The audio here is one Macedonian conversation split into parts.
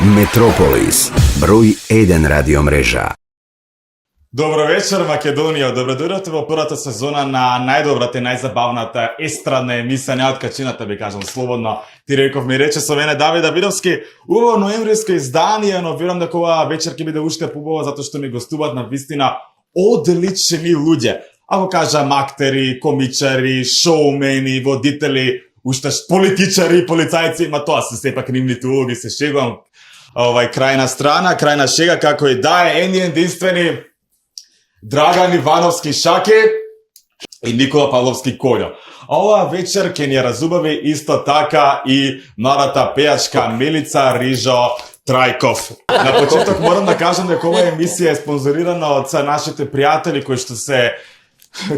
Метрополис, број 1 радио мрежа. Добро вечер, Македонија. Добродојдовте во првата сезона на најдобрата и најзабавната естрадна емисија, не од качината, би кажам слободно. Ти реков ми рече со мене Давид Давидовски. Убаво ноемвриско издание, но верувам дека оваа вечер ќе биде уште побава затоа што ми гостуваат на вистина одлични луѓе. Ако кажам актери, комичари, шоумени, водители, уште политичари, полицајци, ма тоа се сепак нивните улоги, се шегувам. Крајна страна, крајна шега, како и да е, единствени Драган Ивановски Шаки и Никола Павловски Кољо. Оваа вечер ќе ни разубави исто така и младата пејачка Милица Рижо Трајков. На почеток морам да кажам дека оваа емисија е спонзорирана од нашите пријатели кои што се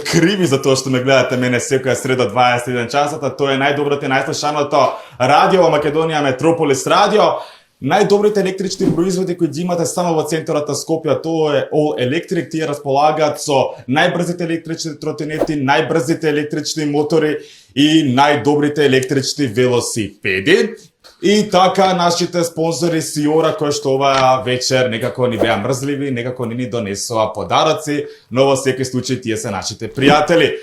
криви за тоа што ме гледате мене секоја среда 21 часата. Тоа е најдоброто и најслушаното радио во Македонија, Метрополис радио. Најдобрите електрични производи кои ги имате само во центарот на Скопје, тоа е All Electric. Тие располагаат со најбрзите електрични тротинети, најбрзите електрични мотори и најдобрите електрични велосипеди. И така нашите спонзори Сиора, кои што оваа вечер некако ни беа мрзливи, некако ни донесоа подароци, но во секој случај тие се нашите пријатели.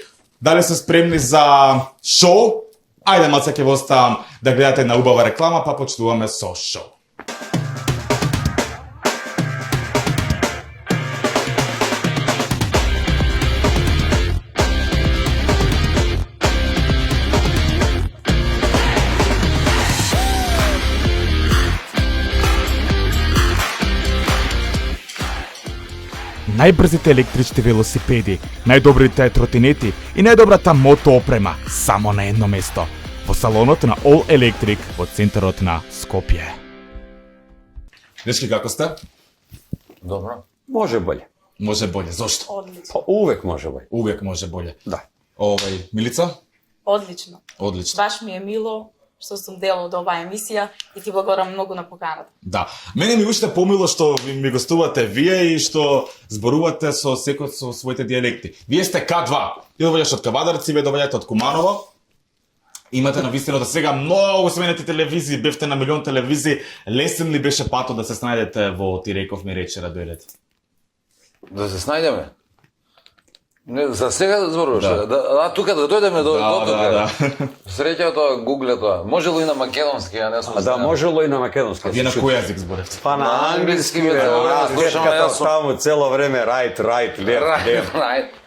Дали се спремни за шоу? Ајде малце ќе вos оставам да гледате на убава реклама, па почнуваме со шоу. Најбрзите електрични велосипеди, најдобрите тротинети и најдобрата мотоопрема само на едно место. Во салонот на All Electric во центарот на Скопје. Дечки, како сте? Добро. Може болje. Може болje. Зошто? Одлично. Pa uvek može bolje. Увек може болje. Da. Милица? Одлично. Одлично. Баш ми е мило што сум дел од оваа емисија и ти благодарам многу на поканата. Да. Мене ми уште помило што ми гостувате вие и што зборувате со секој со своите дијалекти. Вие сте К2. Ти доваѓаш од Кавадарци, вие доваѓате од Куманово. Имате на вистина до сега многу сменети телевизии, бевте на милион телевизии. Лесен ли беше патот да се снајдете во Ти реков ми рече да дојдете? Да се снајдеме? Не, за сега да зборуваш? Да. Тука да дојдеме до тука. Да. Среќа тоа, гугле тоа. Може ли на македонски, а не сум A da, можело и на makedonski. Вие на кој јазик зборевте? Pa Na англиски ми слушам, јас сум. Ставам цело време right, left.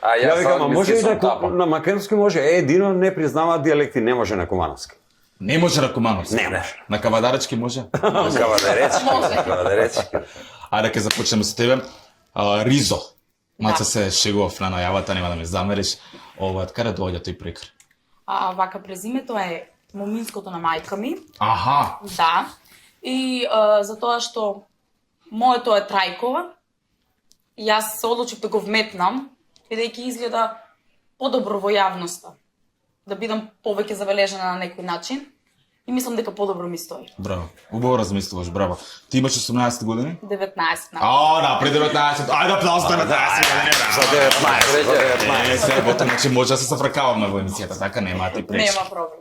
А Ja јас викам, а може англиски и сум тапа. на македонски може, едино не признаваат дијалекти, не може на кумановски. Не може на Кумановски. Не може. На Кавадаречки може? Кавадаречки. Ајде ќе започнеме со тебе. Ризо. Маца се шегував на најавата, нема да ме замериш. Од каде доаѓа тој прекар? Вака презимето е моминското на мајка ми. Аха. Да. И за тоа што моето е Трајкова, јас се одлучив да го вметнам, бидејќи изгледа подобро во јавноста. Да бидам повеќе забележена на некој начин. И мислам дека подобро ми стои. Браво. Убаво размислуваш, браво. Ти имаш 18 години? 19 на. Да, пред 19. Ајде аплауз 19 години. За 19. Се, значи може да се сафракаваме во емисијата, така нема ти пречи. Нема проблем.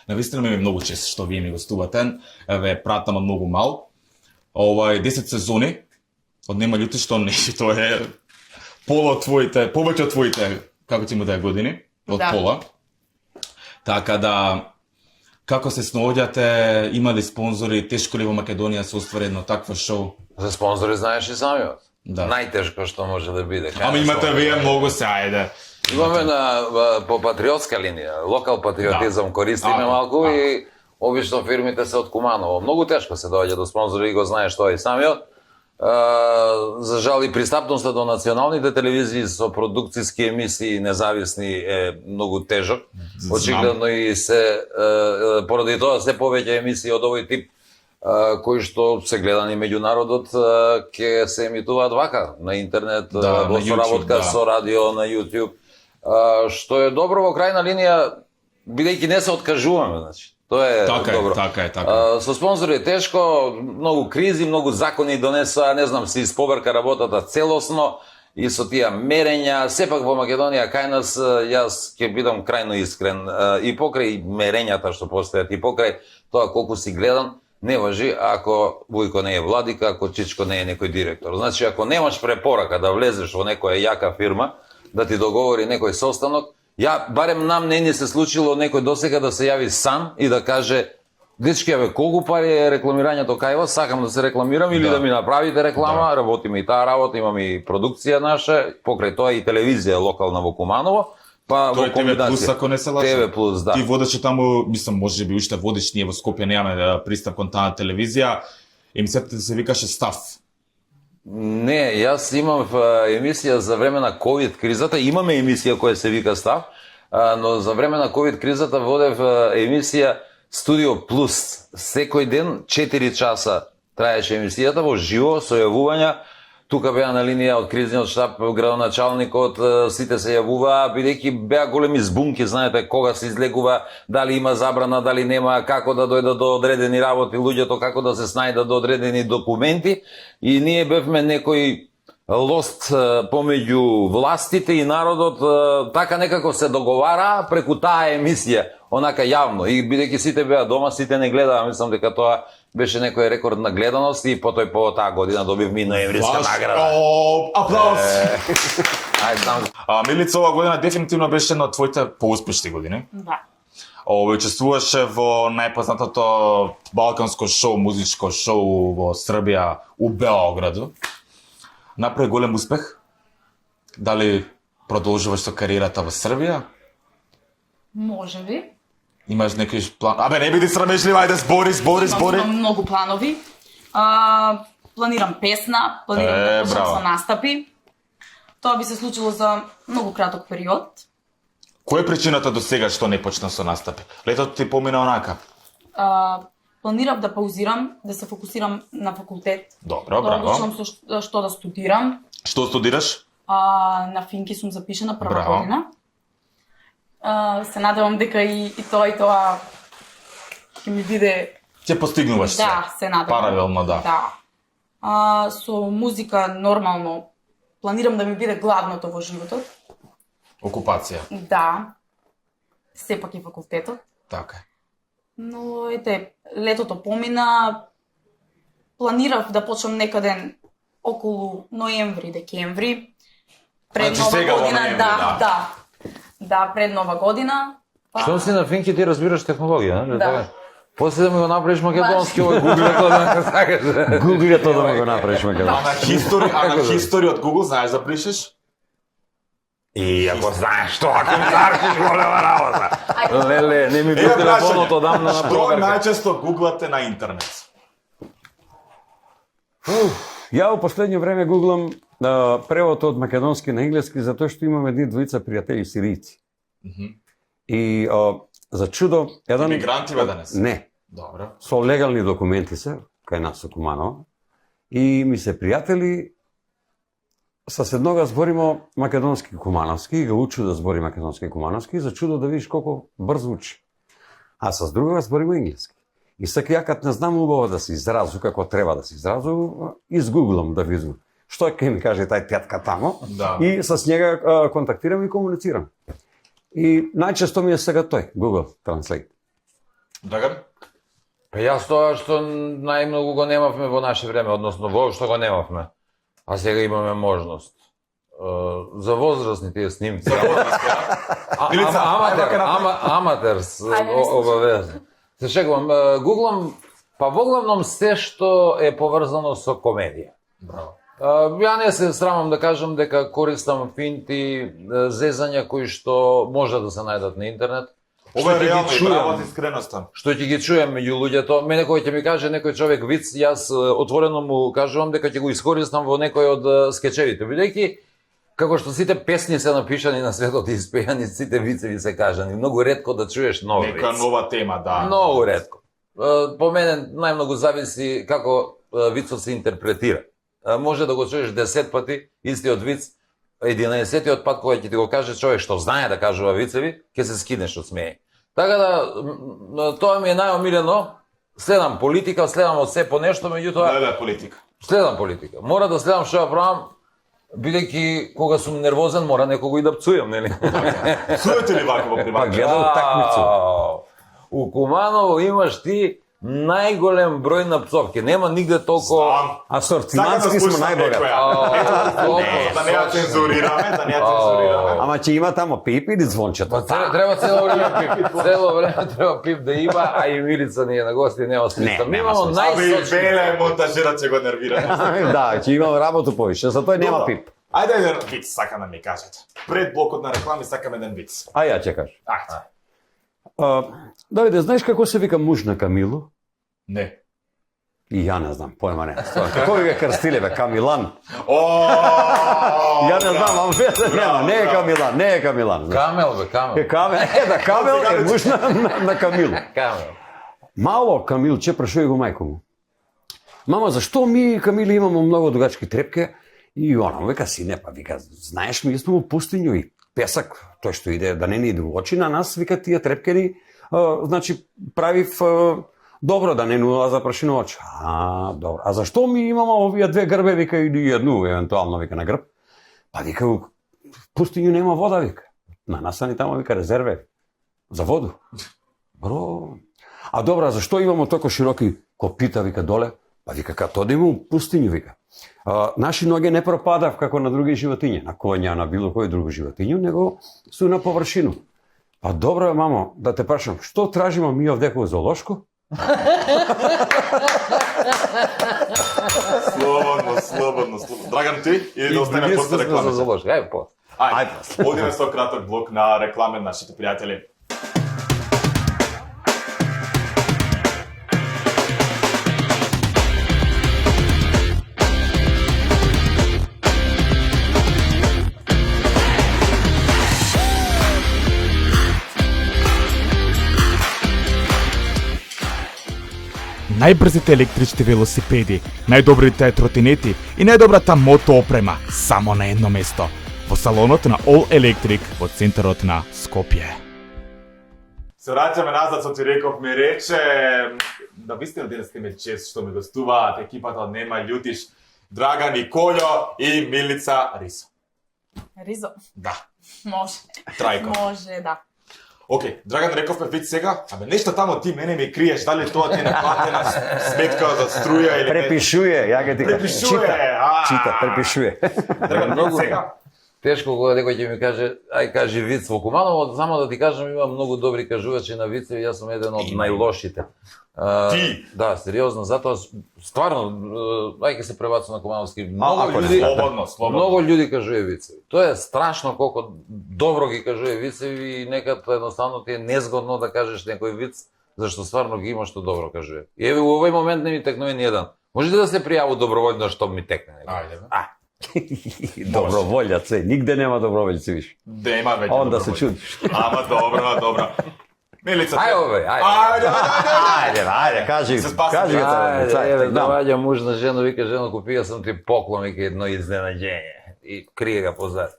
Навистина ми е многу чест што вие ми гостувате. Ве пратам од многу мал. 10 сезони. Од нема љути што не, тоа е пола од твоите, повеќе од твоите, како ти му да години, од Да. пола. Така да, како се снаоѓате, има ли спонзори, тешко ли во Македонија се оствари едно такво шоу? За спонзори знаеш и самиот. Да. Најтешко што може да биде. Ама имате вие многу се, ајде. Имаме по патриотска линија, локал патриотизам користиме малку и обично фирмите се од Куманово. Многу тешко се доаѓа до спонзори и го знаеш тоа и самиот. За жал и пристапноста до националните телевизии со продукциски емисии независни е многу тежок. Очигледно и се поради тоа се повеќе емисии од овој тип кои што се гледани меѓу народот ќе се емитуваат вака на интернет, во соработка со радио на YouTube, што е добро во крајна линија бидејќи не се откажуваме, значи. Тоа е добро. Така е. Со спонзори е тешко, многу кризи, многу закони донесоа, не знам, се исповерка работата целосно и со тие мерења. Сепак во Македонија кај нас, јас ќе бидам крајно искрен, и покрај мерењата што постојат, и покрај тоа колку си гледан, не важи ако Вујко не е владика, ако Чичко не е некој директор. Значи, ако немаш препорака да влезеш во некоја јака фирма, да ти договори некој состанок, барем нам не ни се случило некој досега да се јави сам и да каже: дечки, колку пари е рекламирањето кај вас, сакам да се рекламирам или да ми направите реклама, работиме и таа работа, имаме и продукција наша, покрај тоа и телевизија локална во Куманово, па во Тој ТВ Плюс, ако не се лажам. ТВ Плюс, да. Ти водеше таму, мислам, може би уште водиш, ние во Скопје немаме пристап кон таа телевизија. Емисијата се викаше Став. Не, јас имам емисија за време на ковид кризата, имаме емисија која се вика Став, но за време на ковид кризата водев емисија Студио Плюс. Секој ден 4 часа траеше емисијата во живо со јавувања. Тука беа на линија од кризниот штаб, градоначалникот, сите се јавуваа, бидејќи беа големи збунки, знаете, кога се излегува, дали има забрана, дали нема, како да дојдат до одредени работи луѓето, како да се снајдат до одредени документи. И ние бевме некој лост помеѓу властите и народот, така некако се договара преку таа емисија, онака јавно. И бидејќи сите беа дома, сите не гледаа, мислам дека тоа беше некој рекорд на гледаност и потој по таа година добивме ноемвриска награда. Аплауз! Ајде, знам. Милица, ова година дефинитивно беше една од твоите поуспешни години. Да. Учествуваше во најпознатото балканско шоу, музичко шоу во Србија, у Београду. Направи голем успех. Дали продолжуваш со кариерата во Србија? Може би. Имаш некој план? Абе, не биди срамежлив, ајде, збори. Имам многу планови. Планирам песна, планирам да почнам браво. со настапи. Тоа би се случило за многу краток период. Која е причината до сега што не почна со настапи? Летото ти помина онака. Планирав да паузирам, да се фокусирам на факултет. Добро, Да браво. одлучам што да студирам. Што студираш? На финки сум запишана прва Браво. година. Се надевам дека и тоа ќе ми биде... Ќе постигнуваш се. Да, се надевам. Паралелно, да. Со музика нормално планирам да ми биде главното во животот. Окупација. Да. Сепак и факултетот. Така е. Но ете, летото помина. Планирав да почнам некаде околу ноември, декември. Пред Значи нова сега во година, ноември, да. Да, пред нова година. Што си на финки, ти разбираш технологија, не? Да. После да ми го направиш македонски, овој гуглето да сакаш. Гуглето да го направиш А македонски. на хистори од Google знаеш да пишеш? И ако знаеш што, ако не нарчиш голема работа. Леле, не ми би телефонот одамна на Што проверка. најчесто гуглате на интернет? Ја во последно време гуглам превод од македонски на енглески затоа што имам едни двојца пријатели сиријци. И за чудо еден Имигранти бе денес? Не, Добро. со легални документи се кај нас со Куманово и ми се пријатели с еднога зборимо македонски и кумановски и го учу да збори македонски и кумановски за чудо да видиш колку брзо учи. А с другога зборимо енглески. И сака ја кад не знам убаво да се изразу како треба да се изразу, изгуглам да видам што ќе ми каже тај тетка тамо Да. и с njega контактирам и комуницирам. И најчесто ми е сега тој, Google Translate. Драган? Па јас тоа што најмногу го немавме во наше време, односно воопшто го немавме. А сега имаме можност. За возрастни тие снимки. Милица, Аматерс, Ајде, не слушам. обавезно. Се шегувам, гуглам, па во главном се што е поврзано со комедија. Браво. Ја не се срамам да кажам дека користам финти, зезања кои што може да се најдат на интернет. Ова е Што ќе ги реално и чујам. право од искреноста. Што ќе ги чујам меѓу луѓето, мене кој ќе ми каже некој човек виц, јас отворено му кажувам дека ќе го искористам во некој од скечевите, бидејќи како што сите песни се напишани на светот и испејани, сите вицеви се кажани, многу ретко да чуеш нов виц. Нека нова тема, да. Многу ретко. По мене најмногу зависи како вицот се интерпретира. Може да го чуеш 10 пати истиот виц, 11-тиот пат кога ќе ти го каже човек што знае да кажува вицеви, ќе се скинеш од смеј. Така да тоа ми е најомилено. Следам политика, следам од се по нешто, меѓутоа Да, политика. следам политика. Мора да следам што ја правам, бидејќи кога сум нервозен мора некого и да пцујам, нели? Суете ли вака во Па приватно? гледам такмицу. У Куманово имаш ти најголем број на пцовки. Нема нигде толку... Асортимански сме најбогати. Да не ја цензурираме, Ама ќе има тамо пип или звончето. Треба цело време пип. Цело време треба пип да има, а и Милица ние на гости нема смисла. Ми имамо Абе, најсочни... Беле монтажират ќе го нервира. Да, ќе имам работу повише, затоа нема пип. Ајде еден виц сакам да ми кажете. Пред блокот на реклами сакам еден виц. А ја ќе кажам. Ајде. Давиде, знаеш како се вика муж на Камило? Не. И ја не знам, појма не. Како ви га крстиле, бе, Камилан? Ја Ја не знам, ама веќе нема, не е Камилан, не е Камилан. Камел, бе, камел. Камел е муж на Камил. Камел. Мало Камилче прашува го мајко му. Мама, зашто ми и Камиле имамо многу дугачки трепке? И она му вика, сине, па вика, знаеш, ми сме во пустињу и песак, тој што иде да не ни иде во очи на нас, вика, тие трепке ни, значи, правив добро да не нула за прашино очи. Добро. А зашто ми имамо овие две грбе, вика, или едну, евентуално, вика, на грб? Па вика, в пустињу нема вода, вика. На нас ни тамо, вика, резерве за воду. Бро. А добро, а зашто имамо толку широки копита, вика, доле? Па вика, като одиме у пустињу, вика. Наши ноге не пропадав како на други животиња, на коња, на било кој друго животињу, него су на површину. Па добро, мамо, да те прашам, што тражимо ми овде во зоолошко? Слободно. Драган, ти? Или да остане после реклама? Ајде, после. Ајде, одиме со краток блок на рекламе, нашите пријатели. Најбрзите електрични велосипеди, најдобрите тротинети и најдобрата мотоопрема само на едно место. Во салонот на All Electric во центарот на Скопје. Се враќаме назад, со ти реков ми рече, да вистина денеска ме чест што ме гостуваат екипата од Нема Љутиш, Драган и Колјо и Милица Рисо. Ризо. Да. Може. Трајко. Може, да. Океј, Драган рековме виц сега, абе нешто тамо ти мене ми криеш, дали тоа ти е неплатена сметка за струја или Препишуе, ја ги ти Препишуе, чита, препишуе. Драган, виц сега. Тешко кога некој ќе ми каже, ај кажи виц во Куманово, само да ти кажам, има многу добри кажувачи на вицеви, јас сум еден од најлошите. Ти? Да, сериозно, затоа стварно, ај ќе се пребацам на кумановски, Слободно. многу луѓе кажува вицеви. Тоа е страшно колку добро ги кажува вицеви и некад едноставно ти е незгодно да кажеш некој виц, зашто стварно ги има што добро кажува. И еве во овој момент не ми текнува ни еден. Можете да се пријаву доброволно што ми текне. Ајде. Доброволја, се, нигде нема доброволјци виш. Нема веќе. Онда се чудиш. Ама добро. Милица. Ајде, кажи, Се спаси, кажи Еве, да. доаѓа муж на жена, вика, жена, купија сам ти поклон, вика, едно изненаđenje. И крие ga позад.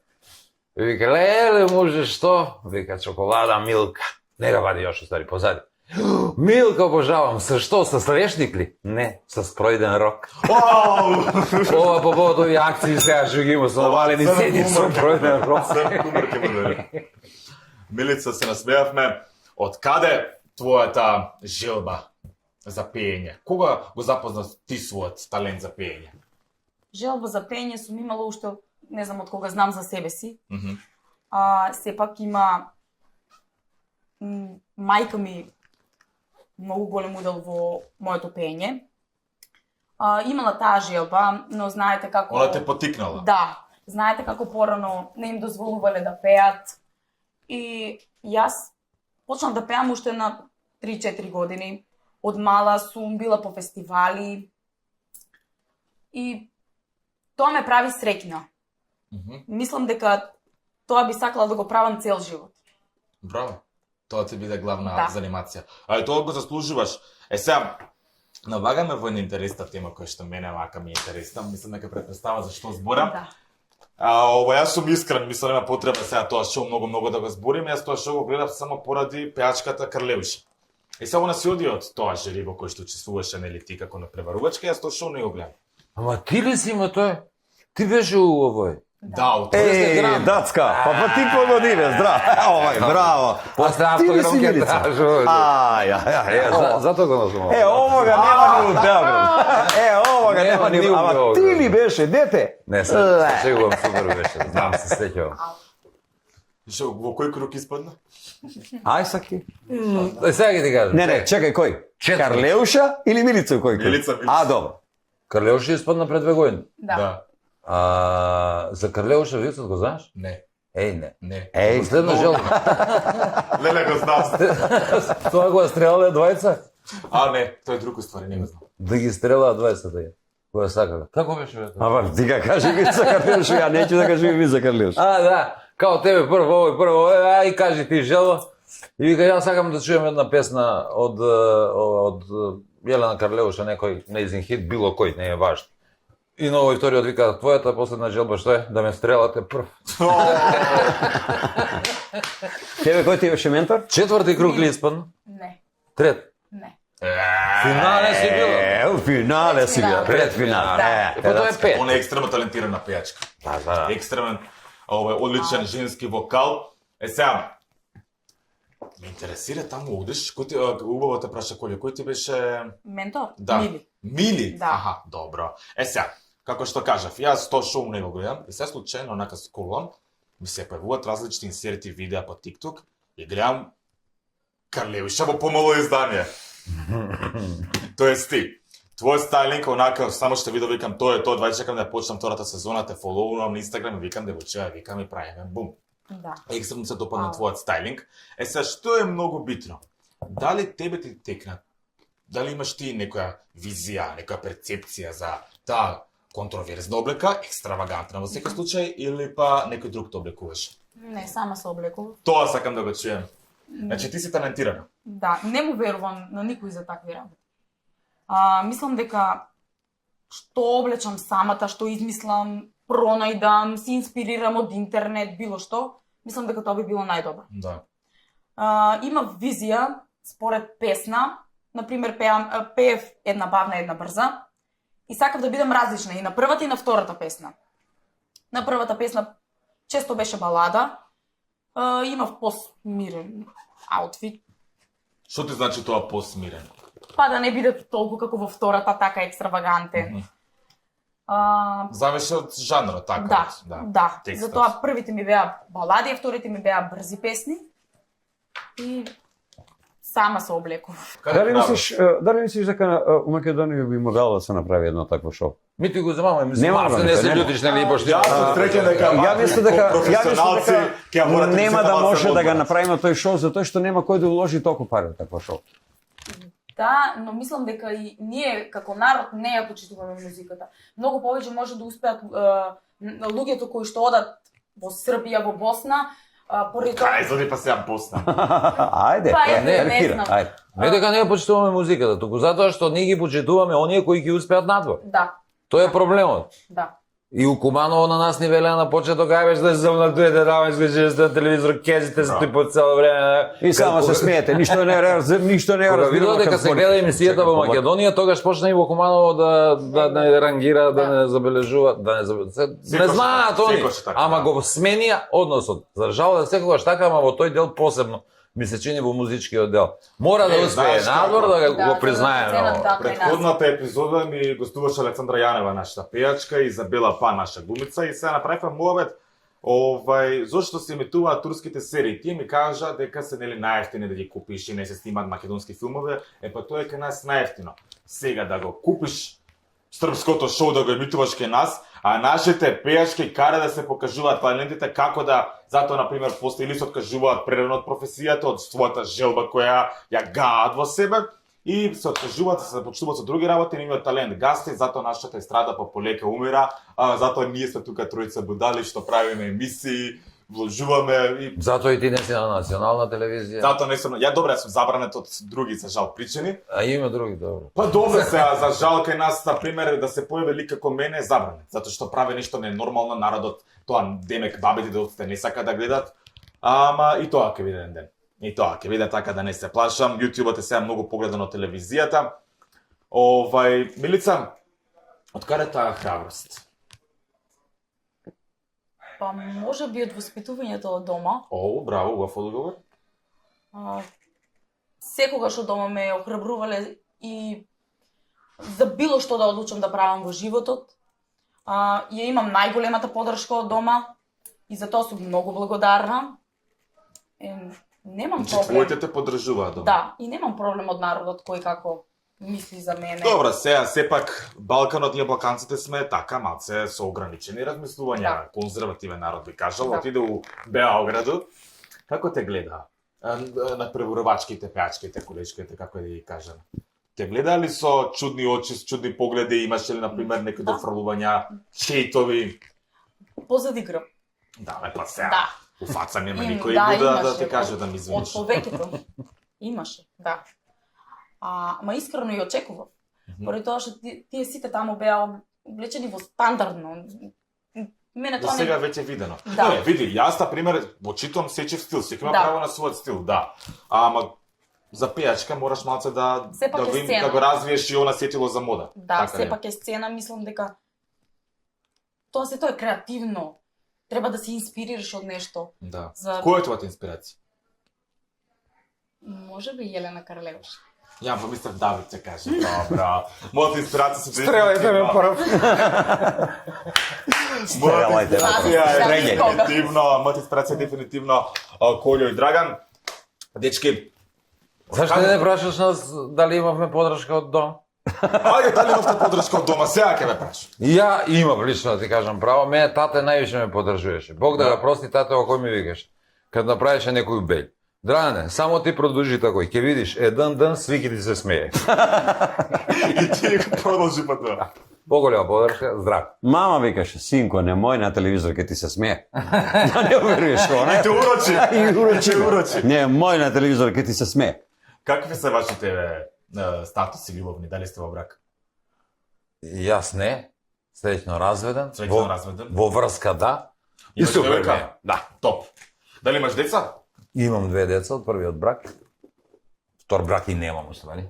И вика, леле, муже, што? Вика, чоколада Милка. Не га вади још, стари, позади. Милка, обожавам, со што, со слешник ли? Не, со спројден рок. Ова по повод овие акции сега што ги има со навалени цени, со спројден рок. Милица, се насмеавме. Од каде твојата желба за пеење? Кога го запозна ти својот талент за пеење? Желба за пење сум имала уште, не знам од кога знам за себе си. Сепак има мајка ми многу голем удел во моето пеење. Имала таа желба, но знаете како... Она те потикнала? Да. Знаете како порано не им дозволувале да пеат. И јас почнав да пеам уште на 3-4 години. Од мала сум била по фестивали. И тоа ме прави среќна. Мислам дека тоа би сакала да го правам цел живот. Браво. Тоа ти биде главна занимација. А тоа го заслужуваш. Сега, навагаме во една интересна тема која што мене вака ми е интересна. Мислам дека предпостава за што зборам. Да. Јас сум искрен, мислам нема потреба сега тоа шоу многу да го зборим. Јас тоа шоу го гледав само поради пеачката Карлеуша. И само на си оди од тоа жири во кој што учествуваше, нели ти како на преварувачка, јас тоа шоу не го гледам. Ама ти ли си има тој? Ти беше у овој? Да, от тоа Дацка, па ти погодине, здраво. Браво. После А ти ли си автограм ќе Милица? кажу. Затоа го носам. Овога нема ни у Beograd. Овога нема ни. Нема ни у Ама Beograd. ти ли беше дете? Не, се шегувам, супер беше. Знам, се сеќавам. Што, во кој круг испадна? Ај саки. Сега ќе ти кажам. Не, чекај, кој? Четврти. Карлеуша или Милица кој? Милица. А, добро. Карлеуша испадна пред 2 години. Да. За Карлеуша вицот го знаеш? Не. Не. Не. Еј, Последна желба. Леле го знам. Тоа го стрелале двајца? Не, тој е друг уствари, не го знам. Да ги стрелаа двајцата ја. Која сакале. Како беше бе? ама ти га кажи ми за Карлеуша, ја неќу да кажи ми за Карлеуша. Да. Као тебе прво овој, и кажи ти желба. И вика, ја сакам да чуjem една песна од Јелена Карлеуша, некој нејзин хит, било кој, не е важно. И на овој вториот вика, твојата последна желба што е? Да ме стрелате прв. Тебе кој ти беше ментор? Четврти круг ли испадна? Не. Трет. Не. Финале си била. У финале си била, пред финал. Да. Па тоа е пет. Она е екстремно талентирана пејачка. Да. Екстремен, одличен женски вокал. Сега, ме интересира таму одиш, кој ти, убаво те праша кој ти беше... Ментор? Да. Мили. Мили? Да. Аха, добро. Сега, како што кажав, јас тоа шоу не го гледам, и сега случајно онака сколам, ми се појавуваат различни инсерти видеа по TikTok и гледам Карлеуша во помало издание. Тоест ти, твој стайлинг онака, само што видов викам тоа е тоа, двај чекам да ја почнам втората сезона, те фолоувам на Инстаграм и викам девојче, викам и правиме бум. Да. Екстремно се допадна твојот стайлинг. Сега, што е многу битно? Дали тебе ти текна? Дали имаш ти некоја визија, некоја перцепција за таа контроверзна облека, екстравагантна во секој случај, или па некој друг те облекуваш? Не, сама се облекував. Тоа сакам да го чуем. Значи ти си талентирана. Да, не му верувам на никој за такви работи. Мислам дека што облечам самата, што измислам, пронајдам, се инспирирам од интернет, било што, мислам дека тоа би било најдобро. Да. Има визија според песна, например пеев една бавна, една брза, и сакав да бидам различна и на првата и на втората песна. На првата песна често беше балада, имав посмирен аутфит, Што ти значи тоа посмирен? па да не биде толку како во втората, така екстравагантен. Зависи од жанрот, така. Да. Текстот. Затоа првите ми беа балади, а вторите ми беа брзи песни. И сама се облекував. Дали мислиш дека у Македонија би могало да се направи едно такво шоу? Ми ти го замаме, мислам, Нема се да не се нема. љутиш, нели, баш Јас сум среќен дека Ја мислам дека професионалци ќе морате нема да се може да го одборат. направиме тој шоу затоа што нема кој да уложи толку пари во такво шоу. Да, но мислам дека и ние како народ не ја почитуваме музиката. Многу повеќе може да успеат луѓето кои што одат во Србија, во Босна, поради тоа... Кај зоди па сега Босна. Ајде, Па, ете, не Еркира, знам. ајде. Не дека не ја почитуваме музиката, туку затоа што ние ги почитуваме оние кои ги успеат надвор. Да, Тоа е проблемот. да. И у Куманово на нас ни велеа на почеток, ај беше да се замнатуете, да изглежите на телевизор, кезите се тој по цело време. И само се смеете, ништо не Кога видов дека се гледа емисијата во Македонија, тогаш почна и во Куманово да не рангира, да не забележува, не знаат они, ама го сменија односот. За жал да секогаш така, ама во тој дел посебно. Ми се чини во музичкиот дел. Мора да успее знаеш надвор како? да Да, го признаеме. да, ово. да. Предходната епизода ми гостуваше Александра Јанева, нашата пејачка, и Изабела Па, наша глумица, и сега направивме муабет зошто се емитуваат турските серии. Тие ми кажа дека се нели најефтини да ги купиш и не се снимаат македонски филмови, па тоа е кај нас најефтино. Сега да го купиш српското шоу да го емитуваш кај нас, а нашите пејачки кара да се покажуваат талентите како да, затоа на пример после или се откажуваат прерано од професијата, од својата желба која ја гаат во себе и се откажуваат, се започнуваат со други работи, не имаат талент. Гасти, затоа нашата естрада полека умира, затоа ние сме тука тројца будали што правиме емисии, вложуваме и Затоа и ти не си на национална телевизија. затоа не сум, ја добре сум забранет од други за жал причини. А има други, добро. Па добре сега, за жал кај нас, на пример, да се појави лик како мене е забранет, затоа што прави нешто ненормално, народот, тоа демек бабите децата не сака да гледат, ама и тоа ќе биде еден ден. И тоа ќе биде така да не се плашам, јутјубот е сега многу погледан од телевизијата. Милица, од каде таа храброст? Па може би од воспитувањето од дома. О, браво, убав одговор. Секогаш од дома ме охрабрувале и за било што да одлучам да правам во животот. Ја имам најголемата поддршка од дома и за тоа сум многу благодарна. Немам Значи, проблем. твоите те поддржуваат дома. Да, и немам проблем од народот кој како мисли за мене. Добра, сега сепак Балканот, ние балканците сме така малце со ограничени размислувања, Да. конзервативен народ би кажал, Да. отиде у Београду. Како те гледа? На преворовачките, пеачките, колечките, како да ги кажам. Те гледа ли со чудни очи, со чудни погледи, имаше ли, например, некои Да. дофрлувања, чејтови? Позади грб. Да, па сега. Да. У фаца нема Им, никој да, да имаше. ти каже да ми Од извиниш. повеќето. Имаше, да. Ма искрено и очекував. Поради тоа што тие сите таму беа облечени во стандардно. Мене До тоа сега не... веќе видено. Да. Не, види, јас на пример почитувам сечив стил, секој има Да. право на својот стил, да. Ама за пејачка мораш малце да Сепак е сцена. да го развиеш и она сетило за мода. Да, Така ли? сепак е сцена, мислам дека тоа е креативно. Треба да се инспирираш од нешто. Да. За- Која е твојата инспирација? Може би Елена Карлеваш. Ја помислев Давид ќе каже. Добро. Мојата инспирација се Стрелете ме прв. Стрелете ме Мојата инспирација е дефинитивно Колјо и Драган. Дечки, Зашто не прашаш нас дали имавме поддршка од дом? ајде дали имавте поддршка од дома, сега ќе ме прашам. Ја имам лично да ти кажам право, мене тате највише ме поддржуваше. Бог да го прости, тате кој ми викаш. Кад направише некој бељ. Драгане, само ти продолжи такој, ќе видиш, еден ден свики ти се смее. И ти продолжи па тоа. Поголема поддршка, здрав. Мама викаше, синко, немој на телевизор ке ти се смее. Да не уверуваш тоа, не? Те урочи. И урочи. Те урочи. Немој на телевизор ке ти се смее. Какви се вашите статуси љубовни? Дали сте во брак? Јас не, среќно разведен. Среќно разведен. Во врска да. И Имаш супер девојка? ми е. Да. Топ. Дали имаш деца? Имам две деца од првиот брак. Втор брак и немам, уствари.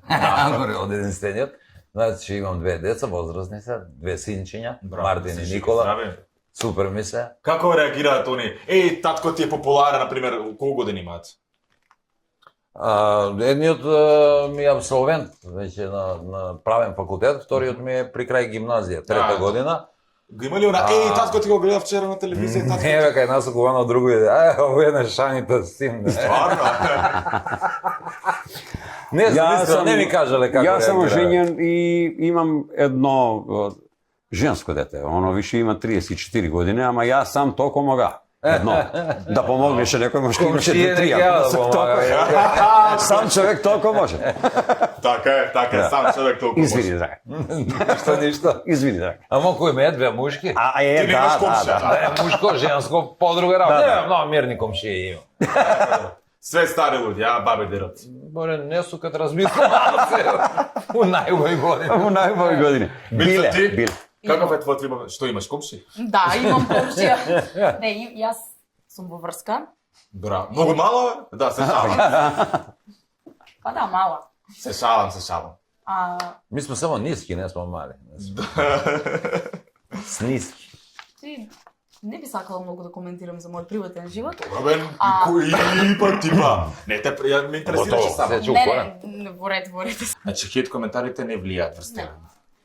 Од единствениот. Значи имам две деца, возрастни се, две синчиња, Мартин и Никола. Здраве. Супер ми се. Како реагираат они? Еј, татко ти е популарен, например, колку години имаат? Едниот ми е абсолвент веќе на правен факултет, вториот ми е при крај гимназија, трета година. Го има ли она? Еј, татко ти го гледа вчера на телевизија, татко. Не, бе, кај нас окувано друго иде. Ово е шаните син. Стварно? Не знам, искрено, не ми кажале како Јас сум реагира. женjen и имам едно женско дете. Оно више има 34 години, ама јас сам толку мога. Едно. Да помогнеше некој може имаше Комшије не 2-3. ќе да помага. Сам човек толку може. Така е, сам човек толку Извини, може. драга. Ништо. Извини, драга. Ама кој ме е две мушки? Е, Ти немаш комшија. Мушко, женско, подруга работа. Да. Не, многу мирни комшији имам. Све стари луѓе, бабе дерот. Боре, не су кад размислам, у најубави години. Во најубави години. Биле, ти? Биле. Каков е твојот любов? Што имаш комши? Да, имам комшија. Не, јас сум во врска. Браво. Многу мало е? Да, се шалам. Па да, мала. Се шалам. Ми сме само ниски, не сме мали. С ниски. Ти не би сакала многу да коментирам за мојот приватен живот. Робен, кој пак типа? Не те ме интересираше само. Се чу Не, корен. не, во ред. Значи, хейт коментарите не влијаат врз тебе.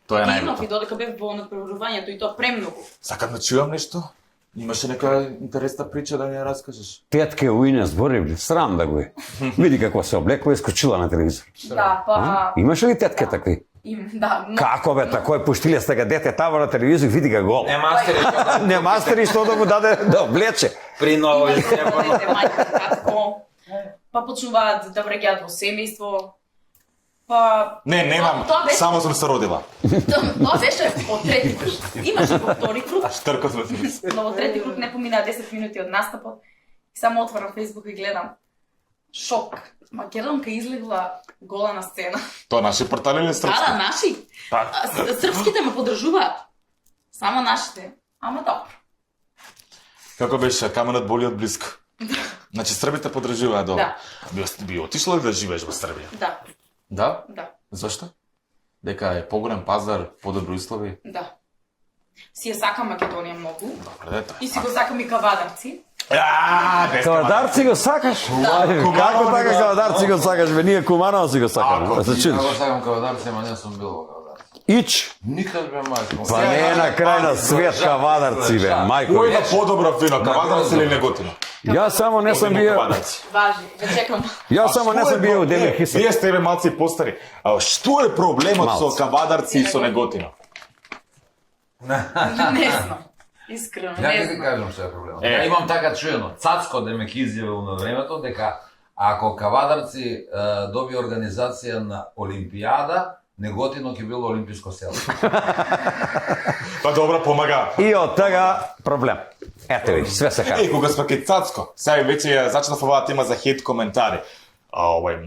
Тоа е И имав и најбитно. додека бев во надпреварувањето и тоа премногу. Сакам да чујам нешто? Имаше нека интересна прича да ми ја раскажеш? Тетке уине зборевли, срам да го е. Види како се облекла и скочила на телевизор. Да, па... Имаше ли тетке такви? Да, Како бе, такој пуштиле сте га дете тамо на телевизор, види га гол. Не мастери, Не мастери што да му даде да облече. при ново Има и се родите, мајка, татко, па почнуваат да враќаат во семејство, па... Не, немам, Тоа беше, само сум се родила. тоа беше од трети круг. Имаше во втори круг, Штрко сме се. но во трети круг не поминаа 10 минути од настапот. И само отворам Facebook и гледам. Шок. Македонка излегла гола на сцена. Тоа наши портали или Да, српски? наши. Па, Српските ме поддржуваат. Само нашите. Ама добро. како беше, каменот боли од близко. Значи, србите поддржуваат добро. Да. Би отишла ли да живееш во Србија? Да, Да? да, Зошто? Дека е поголем пазар, подобри услови. да. Си ја сакам Македонија многу. Ето. И си го сакам и Кавадарци. Без Кавадарци го сакаш? Како така Кавадарци го сакаш, бе? Ние Куманово си го сакаме. Да се Ја чудиш. го сакам Кавадарци, ама не сум бил во Кавадарци. Ич! Никад бе мајко. Па не е на крај на свет Кавадарци, бе, мајко. Кој има подобро вино, Кавадарци или Неготино? Јас само не сум био... Кавадарци. Важи, ве чекам. Јас само не сум био у Демир Хисер. Вие сте малци постари. А што е проблемот со Малци. Кавадарци и со Неготино? Не знам. Искрено, Ја не ќе ти знам. кажам што е проблемот. Ја имам така чуено. Цацко Демек изјавил на времето дека ако Кавадарци доби организација на Олимпијада, Неготино ќе било олимписко село. Па добро, помага. И од тога проблем. Ето ви, све се кажа. Кога сме кај Цацко, сега веќе ја зачнав оваа тема за хейт коментари.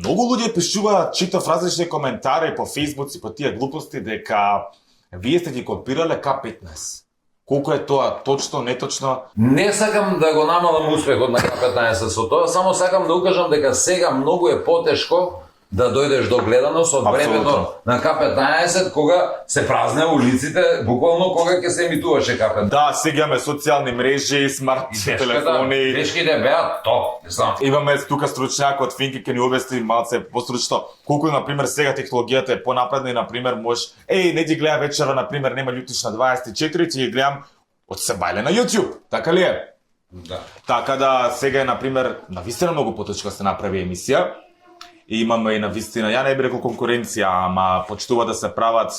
Многу луѓе пишуваат, читав различни коментари по Facebook и по тие глупости дека вие сте ги копирале К-15. Колку е тоа точно, неточно? Не сакам да го намалам успехот на К-15 со тоа, само сакам да укажам дека сега многу е потешко да дојдеш до гледаност од времето на К-15, кога се празнеа улиците, буквално кога ќе се емитуваше К-15. Да, сега имаме социјални мрежи, смарт телефони. Тешките беа топ, мислам. Имаме тука стручњак од Финки ќе ни обясни малце постручно колку на пример сега технологијата е понапредна и на пример можеш не ги гледа вечера на пример нема љутиш на 24, ќе ги гледам од Себајле на YouTube. Така ли е? Да. Така да сега е на пример навистина многу поточка се направи емисија. И имаме и навистина, ја не би рекол конкуренција, ама почнува да се прават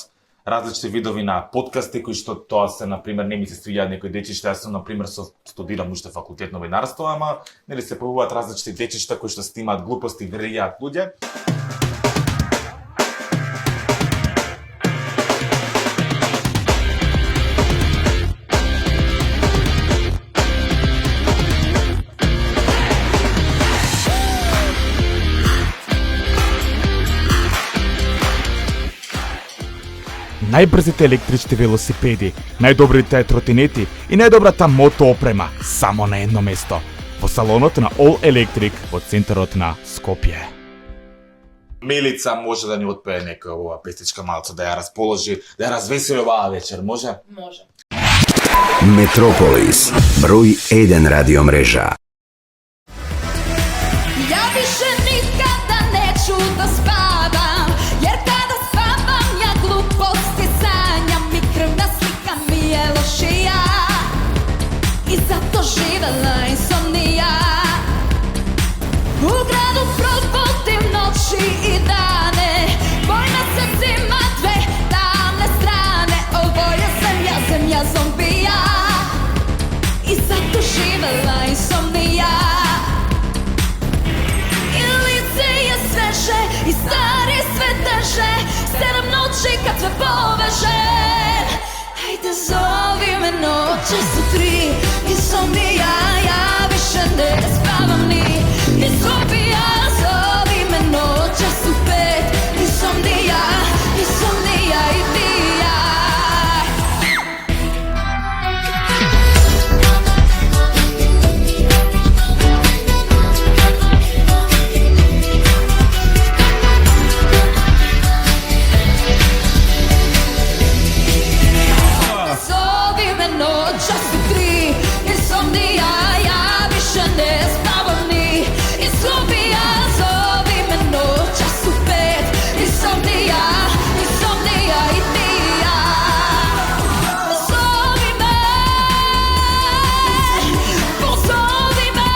различни видови на подкасти кои што тоа се на пример не ми се свиѓаат некои дечишта, јас сум на пример студирам уште факултет новинарство, ама нели се појавуваат различни дечишта кои што снимаат глупости, вреѓаат луѓе. Најбрзите електрични велосипеди, најдобрите тротинети и најдобрата мото опрема само на едно место. Во салонот на All Electric во центарот на Скопје. Милица може да ни отпее некоја оваа песничка малце, да ја расположи, да ја развесели оваа вечер, може? Може. Метрополис, број 1 радиомрежа. Ja više nikada neću da spavam, jer kada spavam ja gluposti sanjam i krvna slika mi je lošija i zato živela insomnija. U gradu provodim noći i dane, bojna se zima dve tamne strane. Ovo je zemlja zombija i zato živela insomnija. I stari sve teže, 7 noći kad sve poveže. Hajde zovi me, noće su 3, insomnija, ja više ne spavam ni. Insomnija, zovi me, noće su 5, insomnija, insomnija i ti i ja. Noća su 3, insomnija, ja više ne spavam ni. Insomnija, zovi me, noća su 5, insomnija, insomnija i ti i ja. Zovi me, pozovi me,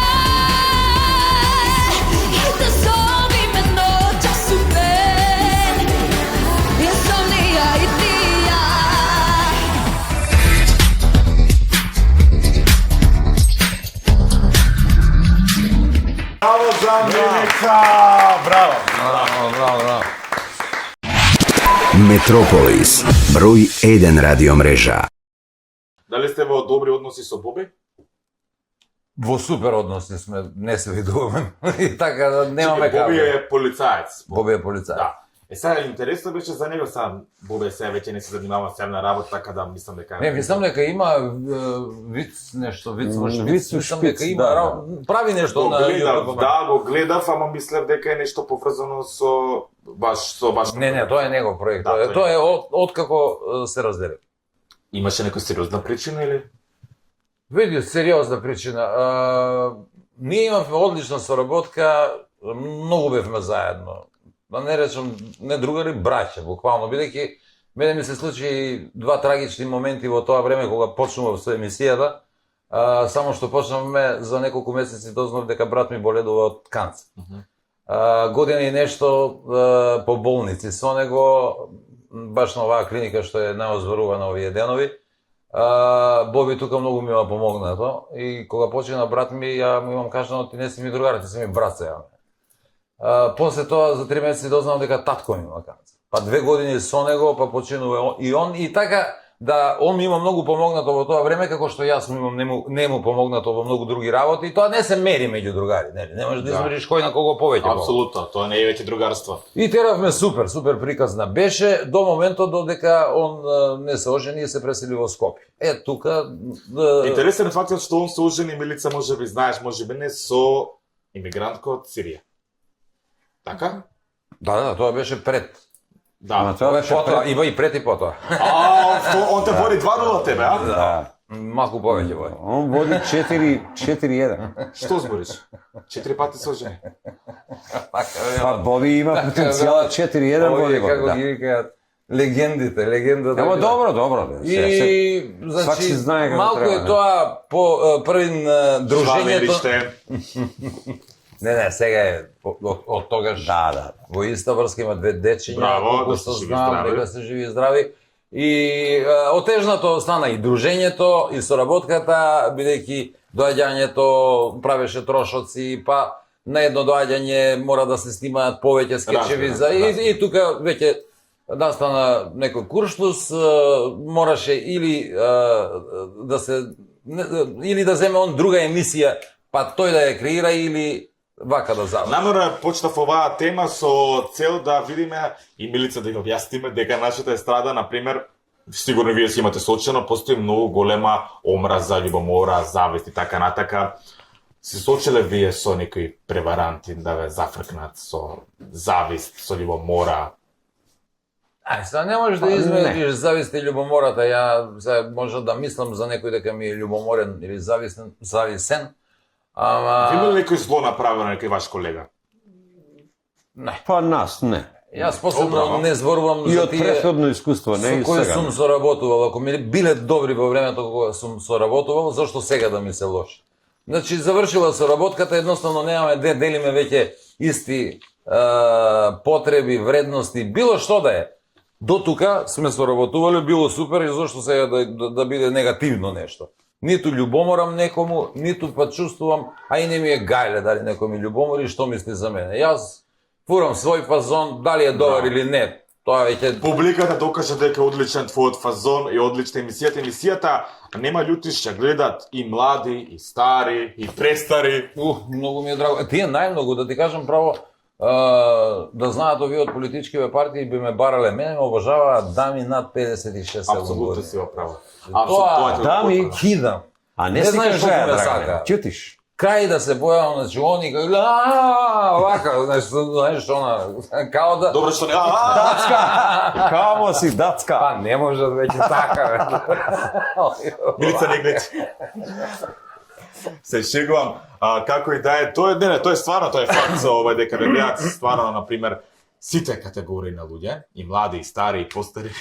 hajde zovi me, noća su 5, insomnija i ti i ja. Браво за Милица! Браво! Браво. Метрополис, број 1 радиомрежа. Дали сте во добри односи со Боби? Во супер односи сме, не се видуваме. И така да немаме како. Боби е полицаец. Боби е полицај. Да. Сега интересно беше за него, сега Бобе сега веќе не се занимава сега на работа, така да мислам дека... Не, мислам дека има виц, нешто, виц, Виц у мислам шпиц, дека има, да. прави нешто на YouTube. Да, го гледав, ама мислев дека е нешто поврзано со баш Не, тоа е негов проект. Да, Тоа е откако се раздели. Имаше некоја сериозна причина или? Види, сериозна причина. Ние имавме одлична соработка, многу бевме заедно. Да не речам, не другари, браќа, буквално, бидејќи мене ми се случи два трагични моменти во тоа време кога почнував со емисијата. Само што почнавме, за неколку месеци дознав дека брат ми боледува од канцер. Година и нешто по болници со него, баш на оваа клиника што е наозварувана овие денови. Боби тука многу ми има помогнато и кога почина брат ми, ја му имам кажано, ти не си ми другар, ти си ми брат сега. После тоа за 3 месеци дознав дека татко ми има канцер. Па 2 години со него, па починува и он, и така да он ми има многу помогнато во тоа време, како што јас му имам не му помогнато во многу други работи, и тоа не се мери меѓу другари, нели? Не можеш да измериш кој на кого повеќе. Апсолутно, тоа не е веќе другарство. И теравме супер приказна беше до моментот додека он не се ожени и се пресели во Скопје. Тука Интересен е фактот што он се ожени, Милица, можеби знаеш, можеби не, со имигрантка од Сирија. Така? Да, тоа беше пред. Да. Тоа беше Потоа, има и пред и потоа. Он те води 2-0 тебе, а? Да. Малку повеќе води. Он води 4-1. Што збориш? 4 пати се ожени. Па Боби има потенцијал 4-1 води го. Како Да. ги викаат легендата. Ама добро. И Свак си знае како малку треба, е да. тоа по првин дружењето. Не, сега е од тогаш. Да. Во иста врска има 2 дечиња, Браво, колку да што се живи знам, здрави. дека се живи и здрави. И отежнато стана и дружењето, и соработката, бидејќи доаѓањето правеше трошоци, па на едно доаѓање мора да се снимаат повеќе скечеви за и тука веќе настана некој куршлус, мораше или да земе он друга емисија, па тој да ја креира или вака да заврши. Намерно почнав оваа тема со цел да видиме и Милица да ја објасниме дека нашата естрада, например, сигурно вие си имате соочено, постои многу голема омраза, љубомора, завист и така натака. Се соочеле вие со некои преваранти да ве зафркнат со завист, со љубомора? Сега не можеш да измериш завист и љубомората. Ја сега може да мислам за некој дека ми е љубоморен или зависен, ама... Ви имали некој зло направено некој ваш колега? Па нас не. Јас посебно не зборувам И за од тие претходно искуство, не со и кои сега. сум соработувал. Ако ми биле добри во времето кога сум соработувал, зашто сега да ми се лоши? Значи, завршила соработката, едноставно немаме да делиме веќе исти потреби, вредности, било што да е. До тука сме соработувале, било супер, и зашто сега да биде негативно нешто. Ниту љубоморам некому, ниту па чувствувам, а и не ми е гајле дали некој ми љубомори, што мисли за мене. Јас фурам свој фазон, дали е добар или не. Тоа веќе Публиката докажа дека е одличен твојот фазон и одлична емисијата. Емисијата нема љутишќа, гледат и млади, и стари, и престари. Многу ми е драго. Тие најмногу, да ти кажам право, да знаат овие од политичкиве партии би ме барале. Мене ме обожаваат дами над 56 Апсолутно години. си во право. Тоа, дами, кидам. А Не не си знаеш кажа, колку ме драгане. сака. Чутиш? Кај да се појавам, значи они вака, знаеш, она, као да... Добро што не... Дацка! Камо си, дацка! Па не може веќе така, Милица не гледи. Се шегувам, како и да е, тоа е стварно, тоа е факт за ова, дека ве гледат стварно, например, сите категории на луѓе, и млади, и стари, и постари,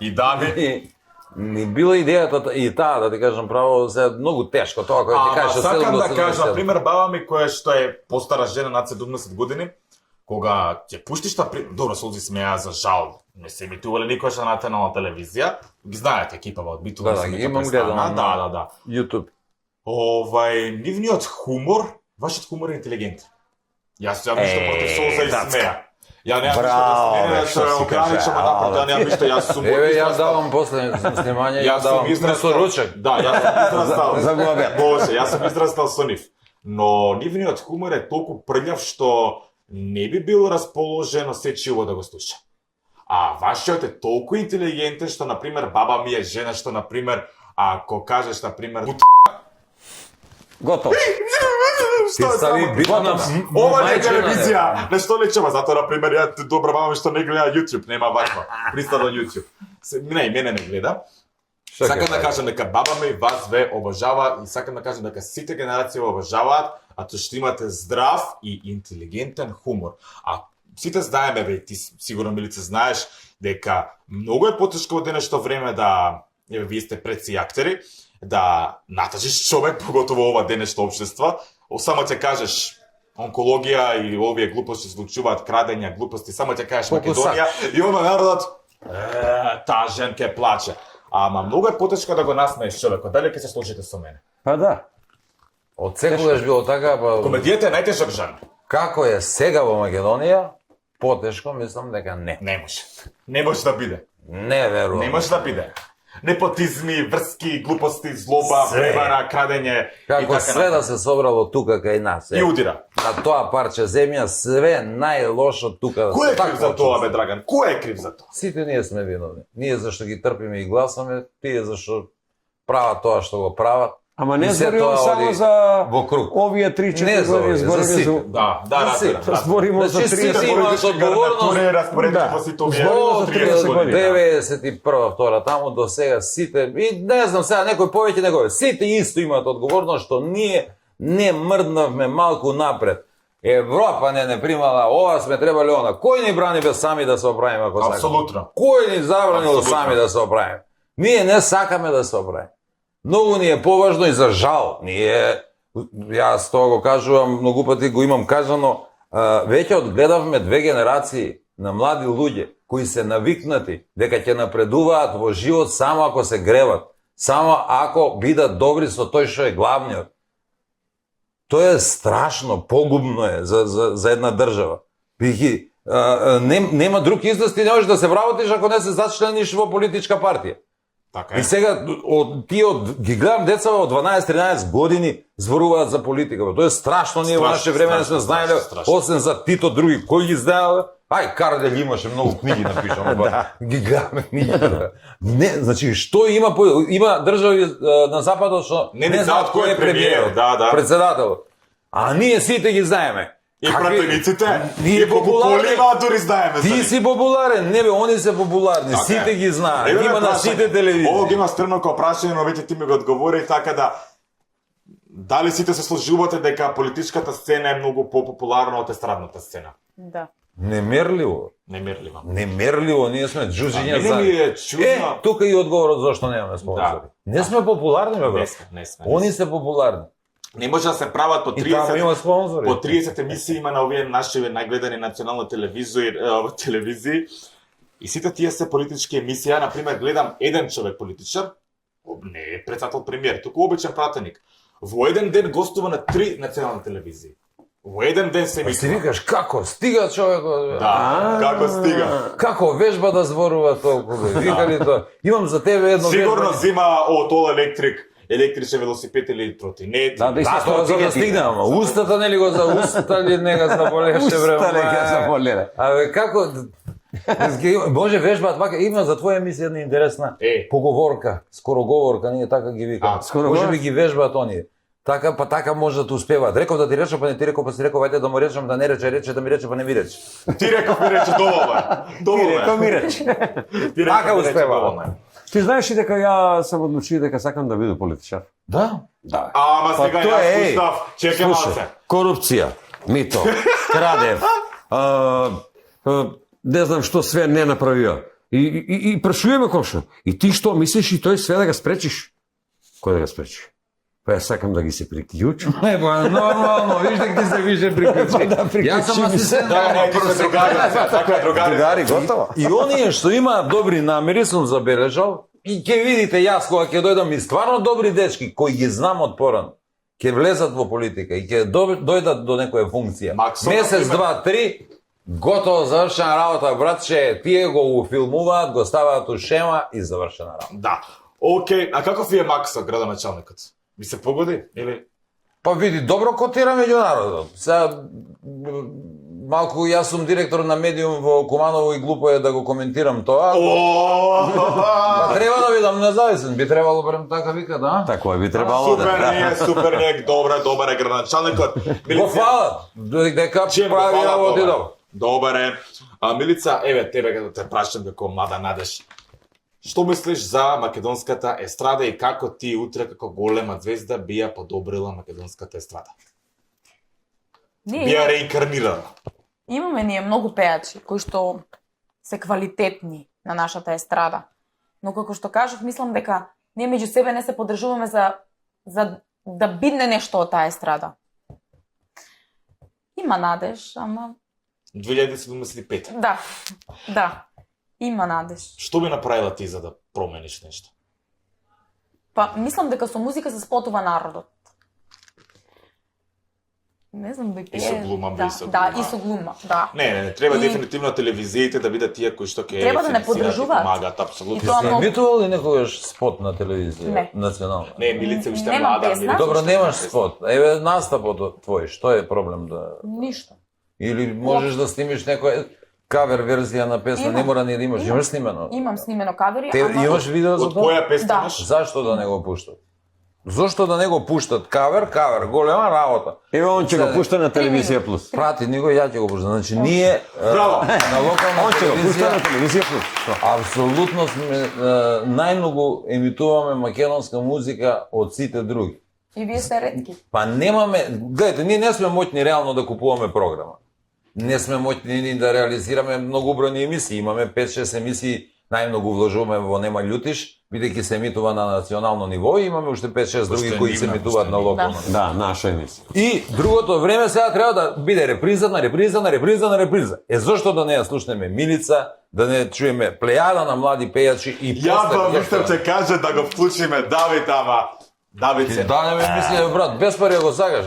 и дами. Ни била идејата и таа, да ти кажам право, се многу тешко тоа кој ти кажеш. Сакам да кажам, например, баба ми која што е постара жена над 17 години, кога ќе пуштиш добро солзи смеја за жал, не се емитувале никогаш на национална телевизија, ги знаете екипава од битува. Да, ги имам гледано. Да. YouTube. Нивниот хумор, вашиот хумор е интелигентен. Јас ја ништо против солза и смеја. Ја немам ништо да се ограничам напротив, ја немам ништо, јас сум Јас давам после снимање, јас давам пресоручак. Да, јас сум израстал. За главет. Може, јас сум израстал со нив. Но нивниот хумор е толку прљав што не би бил расположено сечиво да го слуша. А вашиот е толку интелигентен што, например, баба ми е жена што, например, ако кажеш, например, Готово. Ти стави битва на ова е мајчина, телевизија, нешто лечева, затоа, например, ја добра баба ми што не гледа YouTube, нема ваква, пристана YouTube. Не, мене не гледа. Сакам да кажам дека баба ми вас ве обожава и сакам да кажам дека сите генерации ве обожаваат, а тоа што имате здрав и интелигентен хумор. А сите знаеме, бе, ти сигурно Милица знаеш, дека многу е потешко во денешно време да, еве, вие сте предси актери, да натажиш човек, поготово ова денешно општество, само ќе кажеш онкологија и овие глупости се случуваат, крадења, глупости, само ќе кажеш Македонија и оно народот таа женка плаче. Ама многу е потешко да го насмееш човекот. Дали ќе се сложите со мене? Па да. Од секогаш било така, па Комедијата е најтежок жанр. како е сега во Македонија, потешко мислам дека не. Не може. Не може да биде. Не верувам. Не може да биде. Непотизми, врски, глупости, злоба, Све. превара, крадење и Како така све да се собрало тука кај нас. И удира. На тоа парче земја све најлошо тука. Кој е Така крив за тоа, бе, Драган? Кој е крив за тоа? Сите ние сме виновни. Ние зашто ги трпиме и гласаме, тие зашто прават тоа што го прават. Ама не И се зборувам тоа само оди за во круг. овие Не 3-4 за овие, години, за зборувам сите. за... Да, разбирам. Зборимо за Значи, 30 сите имаат години. одговорност. Распоредите Да. по сите овие Зборуваме за 30 години. 91 втора таму до сега сите и не знам сега некој повеќе некој сите исто имаат одговорност што ние не мрднавме малку напред. Европа не примала, ова сме требали она. Кој ни брани без сами да се оправиме ако сакаме? Апсолутно. Кој ни забранил Апсолутно. сами да се оправиме? Ние не сакаме да се оправиме. Многу ни е поважно и за жал. Ние, јас тоа го кажувам, многу пати го имам кажано, веќе одгледавме 2 генерации на млади луѓе кои се навикнати дека ќе напредуваат во живот само ако се греват, само ако бидат добри со тој што е главниот. Тоа е страшно, погубно е за една држава. Бихи, нема друг излез, ти не можеш да се вработиш ако не се зачлениш во политичка партија. Така е. И сега ги гледам деца од 12-13 години зборуваат за политика. Тоа е страшно, ние во наше време не сме знаеле, освен за Тито други, кој ги знаел? Ај, Кардель имаше многу книги напишано, ги гледаме книгите. Не, значи, што има држави на западот што Не знаат кој е премиер, да. председател. А ние сите ги знаеме. И пратениците, Ние и популарни. популарни, дури знаеме. Ти си популарен, не бе, они се популарни, Така е. сите ги знаат, Еве има на прашање. сите телевизии. Ово ги има стрмно као прашање, но веќе ти ми го одговори, така да дали сите се сложувате дека политичката сцена е многу популарна од естрадната сцена? Да. Немерливо. Немерливо. Немерливо, ние сме джуджиња А, за... мене ми е чудно. тука и одговорот зашто немаме спонзори. Не сме популарни, бе, брат. Не сме. Они се популарни. Не може да се прават по И таму има 30 спонзори. по 30 емисии има на овие наши најгледани национални телевизии и сите тие се политички емисии. Ја, например, гледам еден човек политичар, не е председател премиер, туку обичен пратеник. Во еден ден гостува на 3 национални телевизии. Во еден ден се Па си емисија. викаш, како стига човекот? Да, како стига. Како вежба да зборува толку, бе? Вика ли тоа? Имам за тебе едно Сигурно вежба. зима од All Electric, електричен велосипед или тротинет. Да, Да, тоа за да стигне, ама устата нели го за уста ли нега заболеше време. Уста нека заболеле. Абе како може вежбаат вака, има за твоја емисија една интересна поговорка, скороговорка, ние така ги викаме. Може би ги вежбаат оние. Така, па така може да те успеваат. Реков да ти речам, па не ти реков, па си реков, ајде да му речам, да не рече, да ми рече, па не ми рече. Ти реков ми рече доволно е. Доволно е. ми рече. Ти реков Така ми рече успева. доволно е. Ти знаеш ли дека ја сам одлучив дека сакам да бидам политичар? Да. Да. Ама Па сега тоа јас е, Густав, чекай слушај, малце. корупција, мито, крадев, не знам што све не направио. И прашуваме кошо. И ти што мислиш и тој све да го спречиш? Кој да го спречи? Па ја сакам да ги се приклучам. Не, ба, нормално, виж дека ти се више приклучи. Јас сам асистент. Да, ти се другари, така е, другари. готово. И оние што имаат добри намери сум забележал и ќе видите јас кога ќе дојдам и стварно добри дечки кои ги знам од порано, ќе влезат во политика и ќе дојдат до некоја функција. Максо, Месец, например. 2, 3, готово завршена работа, братче, тие го уфилмуваат, го ставаат у шема и завршена работа. Да. Океј, а каков ви е Максо, градоначалникот? Ви се погоди или? Па види, добро котира меѓународно. Сега малку јас сум директор на медиум во Куманово и глупо е да го коментирам тоа. Па треба да бидам независен, би требало барем така вика, да? Тако би требало Супер не, добар е градоначалникот. Го фалат, дека прави работи добро. Добар е. Милица, еве тебе да те прашам како млада надеж. Што мислиш за македонската естрада и како ти утре како голема звезда би ја подобрила македонската естрада? Ние Би ја реинкарнирала? имаме ние многу пејачи кои што се квалитетни на нашата естрада. Но како што кажав, мислам дека ние меѓу себе не се поддржуваме за да бидне нешто од таа естрада. Има надеж, ама 2075. да, има надеж. Што би направила ти за да промениш нешто? Па, мислам дека со музика се сплотува народот. Не знам да И со глума, да, и со да, глума. и со глума, да. Не, треба И- дефинитивно телевизиите да бидат тие кои што ќе Треба да не поддржуваат. помагаат И апсолутно. тоа Не многу- емитувал ли некогаш спот на телевизија? Не. Национална? Не, Милица уште Немам млада. песна. Милица Добро, уште немаш млада. спот. Еве настапот твој, што е проблем да... Ништо. Или можеш да снимиш некоја кавер верзија на песна, Имам. не мора ни да имаш, Имам. имаш снимено. Имам снимено кавери, Те ама... имаш видео за Од тоа? која песна Да. имаш? Зашто да не го пуштат? Зошто да не го пуштат? Кавер, голема работа. Еве он ќе го пушта на телевизија плюс. Прати ни го, ја ќе го пуштам. Значи ние Браво! на локална Он ќе го пушта на телевизија телевизија плюс. апсолутно сме најмногу емитуваме македонска музика од сите други. И вие сте ретки. Па немаме, гледайте, ние не сме моќни реално да купуваме програма. Не сме моќни ни да реализираме многобројни емисии. Имаме 5-6 емисии, најмногу вложуваме во Нема љутиш, бидејќи се емитува на национално ниво и имаме уште 5-6 други Уште кои се нивна, емитуваат уште на нивна. локално. Да, наша емисија. И другото време сега треба да биде реприза на реприза на реприза на реприза. Зошто да не ја слушнеме Милица, да не чуеме плејада на млади пејачи и Ја после... па Виктор ќе каже да го вклучиме Давид, ама Давид се... Да, не ме мислиме, брат, без пари го сакаш.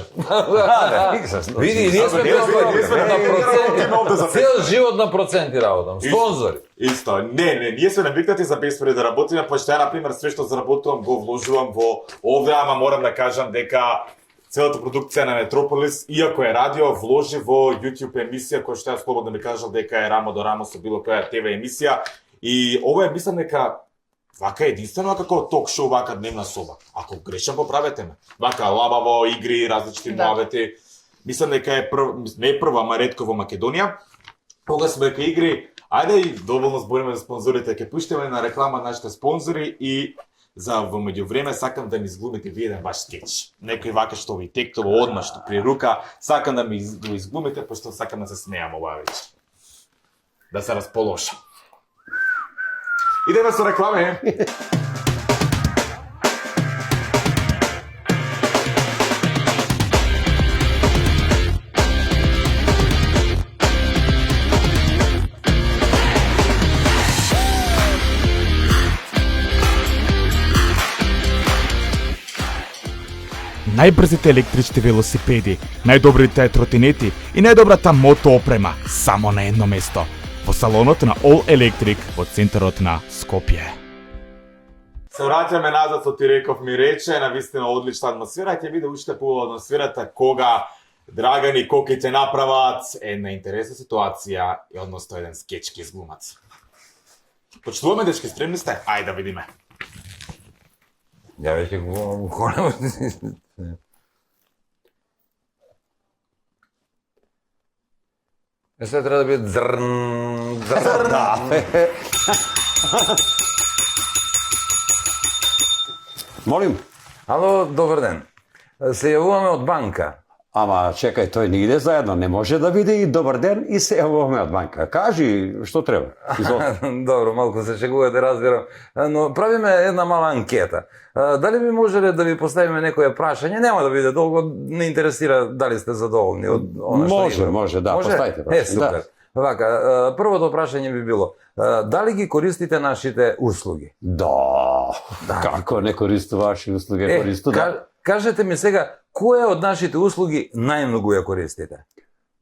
Види, ние сме без пари, ние сме на работиме овде за проценти. Цел живот на проценти работам, спонзори. Исто, не, ние сме навикнати за без пари да работиме, пошто ја, например, све што заработувам го вложувам во овде, ама морам да кажам дека целата продукција на Метрополис, иако е радио, вложи во YouTube емисија, која што ја слободно ми кажал дека е рамо до рамо со било која ТВ емисија. И ова е, мислам дека вака е единствено како ток-шоу, вака дневна соба. Ако грешам, поправете ме. Вака лабаво, игри, различни Да. муабети. Мислам дека е не е прва, ама ретко во Македонија. Кога сме дека игри, ајде и доволно збориме за спонзорите, ќе пуштиме на реклама нашите спонзори и за во меѓувреме сакам да ми изглумите вие еден баш скеч. Некој вака што ви тектува одма што при рука, сакам да ми го изглумите, пошто сакам да се смеам оваа вечер. Да се расположам. Идеме со реклами. Најбрзите електрични велосипеди, најдобрите тротинети и најдобрата мотоопрема само на едно место. Во салонот на All Electric во центарот на Скопје. Се враќаме назад со ти реков ми рече, на вистина одлична атмосфера, ќе биде уште поубава атмосферата кога Драган и Коки ќе направат една интересна ситуација и односно еден скеч ќе изглумат. Почнуваме, дечки, спремни сте? Ајде да видиме. Ја веќе го големо. Сега треба да биде дзрн. Да. Молим. Ало, добар ден. Се јавуваме од банка. Ама чекај, тој не иде заедно. Не може да биде и добар ден и се јавуваме од банка. Кажи што треба. Изволи. Добро, малку се шегувате, разбирам. Но правиме една мала анкета. Дали би можеле да ви поставиме некоја прашање? Нема да биде долго, не интересира дали сте задоволни од она што Може, има. може, да, поставите прашање, супер. да. Вака, првото прашање би било, дали ги користите нашите услуги? Да. Како не користу ваши услуги, користу да. Кажете ми сега, која од нашите услуги најмногу ја користите?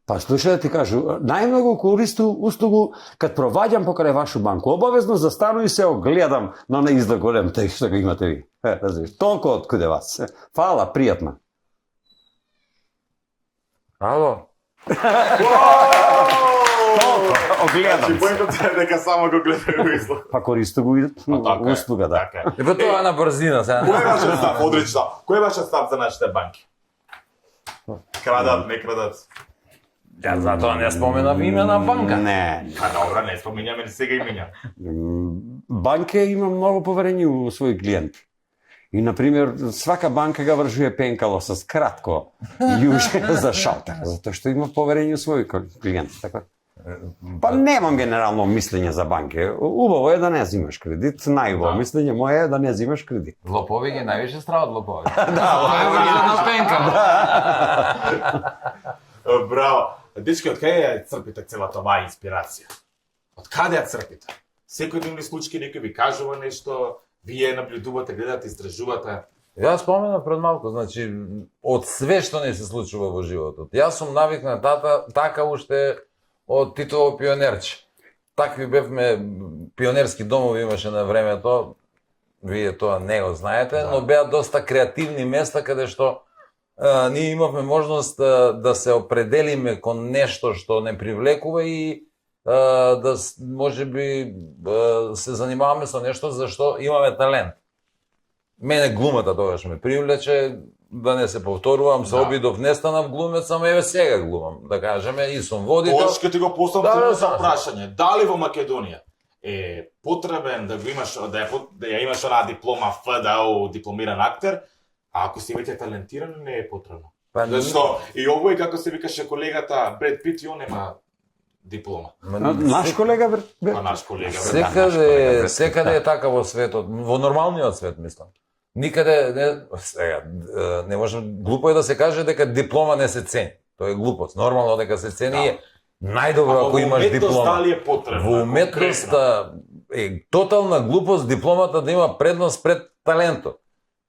Па слушај да ти кажу, најмногу користу услугу кад проваѓам покрај вашу банку. Обавезно застану и се огледам на оној изда голем тај што го имате ви. Разбираш, толку од куде вас. Фала, пријатно. Ало? Огледам Значи, се. поентот е дека само го гледај излог. Па користу го Така е, услуга, да. така е. Па тоа на брзина сега. Кој е вашиот став? Одлично. Кој е вашиот став за нашите банки? Крадат, не крадат? Ја затоа не споменав име на банка. Не. Па добра, не споминјаме ни сега имења. Банка има многу поверење у свој клиент. И, например, свака банка ga вржuje пенкало с кратко јуже за шалтер, затоа што има поверење у свој клиент. Така. Па немам генерално мислење за банки. Убаво е да не взимаш кредит. Најубаво мислење мое е да не взимаш кредит. Лопови ги највише страват лопови. Ево ги на пенка. Браво. Дечки, од каде ја црпите целата оваа инспирација? Од каде ја црпите? Секојдневни случаи некој ви кажува нешто, вие наблюдувате, гледате, истражувате. Јас споменав пред малку, значи, од све што не се случува во животот. Јас сум навикнат така уште од Титово пионерче. Такви бевме, пионерски домови имаше на времето, вие тоа не го знаете, но беа доста креативни места каде што ние имавме можност да се определиме кон нешто што не привлекува и да можеби се занимаваме со нешто за што имаме талент. Мене глумата тогаш ме привлече, да не се повторувам, се обидов, не станав глумец, ама еве сега глумам, да кажеме, и сум водител. Ова ќе ти го поставам за прашање. Дали во Македонија е потребен да го имаш, да ја имаш онаа диплома ФДУ, дипломиран актер, а ако си веќе талентиран, не е потребно. Зашто и овој, како се викаше колегата Бред Пит, и он нема диплома. Наш колега, бе. А наш колега. Секаде е така во светот, во нормалниот свет, мислам. Никаде не може, глупо е да се каже дека диплома не се цени. Тоа е глупост. Нормално дека се цени е најдобро ако имаш диплома. Дали е потребно? Во уметноста е тотална глупост дипломата да има предност пред талентот.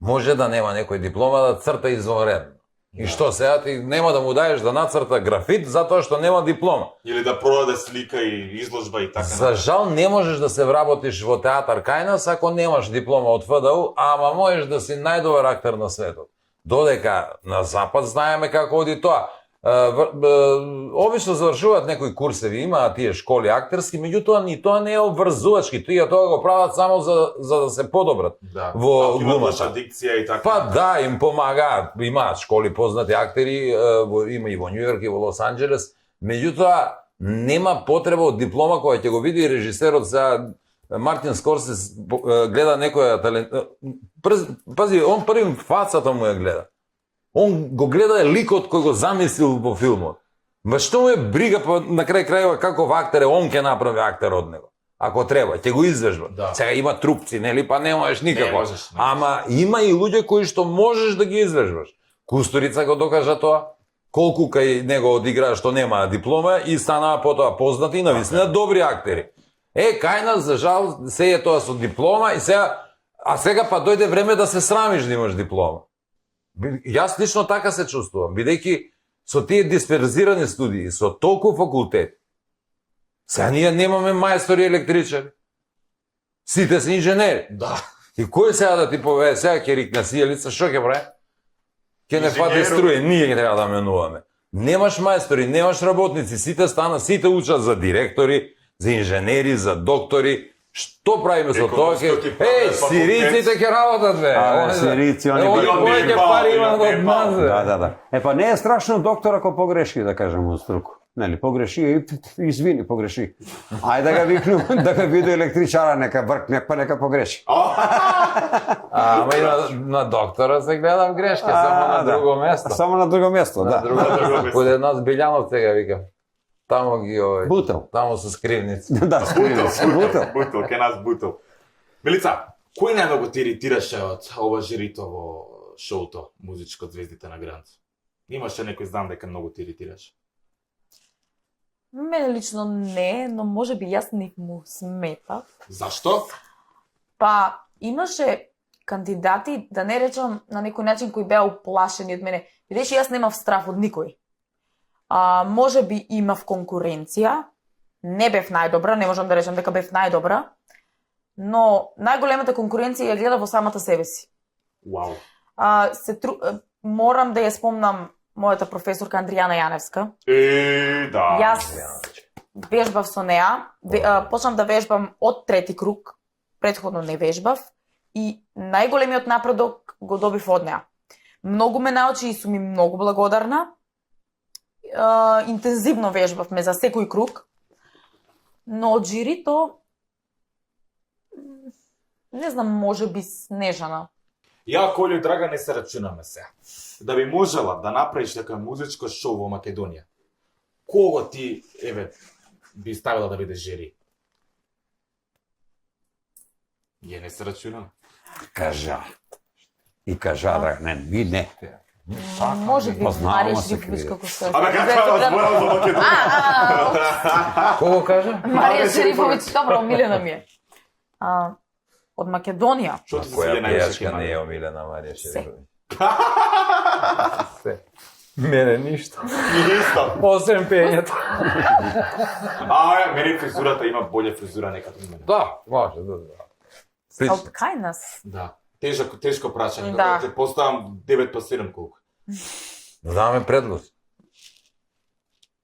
Може да нема некој диплома да црта извонредно. И што сега ти нема да му даеш да нацрта графит затоа што нема диплома. Или да продаде слика и изложба и така. За жал не можеш да се вработиш во театар кај нас ако немаш диплома од ФДУ, ама можеш да си најдобар актер на светот. Додека на запад знаеме како оди тоа. Обично завршуваат некои курсеви, имаат тие школи актерски, меѓутоа ни тоа не е обврзувачки, тие тоа го прават само за да се подобрат во глумата. Дикција и така. Па да, им помагаат, имаат школи познати актери, има и во Њујорк и во Лос Анџелес, меѓутоа нема потреба од диплома која ќе го види режисерот за Мартин Скорсез гледа некоја талент. Пази, он првим фацата му ја гледа. Он го гледа ликот кој го замислил во филмот. Ма што му е брига на крај крајва каков актер е, он ќе направи актер од него. Ако треба, ќе го извежба. Сега има трупци, нели, па не можеш никако. Ама има и луѓе кои што можеш да ги извежбаш. Кустурица го докажа тоа. Колку кај него одигра што нема диплома и станаа потоа познати и навистина добри актери. Кај нас за жал се е тоа со диплома и сега па дојде време да се срамиш да имаш диплома. Јас лично така се чувствувам, бидејќи со тие дисперзирани студии, со толку факултет, сега ние немаме мајстори електричари. Сите се инженери. Да. И кој сега да ти поведе, сега ќе рикне сијалица, што ќе прави? Ќе не фати струја, ние ќе треба да менуваме. Немаш мајстори, немаш работници, сите учат за директори, за инженери, за доктори. Што правиме со тоа? Сириците ќе работат, бе. Сирици, они ќе пари имаат од нас, бе. Да. Па не е страшно доктор ако погреши, да кажеме од струку. Нели, погреши и извини, погреши. Ајде да га викну, да га види електричара, нека бркне, па нека погреши. Ама и на доктора се гледам грешки, само на друго место. Само на друго место, да. Каде нас Билјанов сега вика. Тамо ги Бутел. Тамо со скривници. Да, скривници. Бутел, ке нас бутел. Милица, кој најмногу ти иритираше од ова жирито во шоуто Музичко звездите на Грант? Имаше некој, знам дека многу ти иритираше. Мене лично не, но може би јас не му сметав. Зашто? Па, имаше кандидати, да не речам на некој начин, кои беа уплашени од мене. Бидејќи јас немав страф од никој. Може би имав конкуренција, не бев најдобра, не можам да речам дека бев најдобра, но најголемата конкуренција ја гледа во самата себе си. Вау. Морам да ја спомнам мојата професорка Андријана Јаневска. Да. Јас вежбав со неа, почнав да вежбам од трети круг, претходно не вежбав, и најголемиот напредок го добив од неа. Многу ме научи и сум ми многу благодарна. интензивно вежбавме за секој круг, но од жирито не знам, може би Снежана. Ја, Колјо и Драга, не се рачунаме се. Да би можела да направиш така музичко шоу во Македонија, кого ти, би ставила да биде жери? Ја не се рачунам. Кажа. И кажа, да, не. Може би Познавам Марија се Живковиќ квири. како се. Абе, каква е зборам за Македонија? Кого кажа? Марија Шерифовиќ, добро, омилена ми е. Од Македонија. Што ти се Која свиѓа највише пејачка не е Марија? омилена Марија Се. Шерифовиќ? Се. Мене ништо. Нисто. Освен пењето. Мене фризурата има болја фризура некако од мене. Да, може, да. А од кај нас? Да. Тешко прашање. Да. Те поставам 9 па 7 колку. Даваме предлог.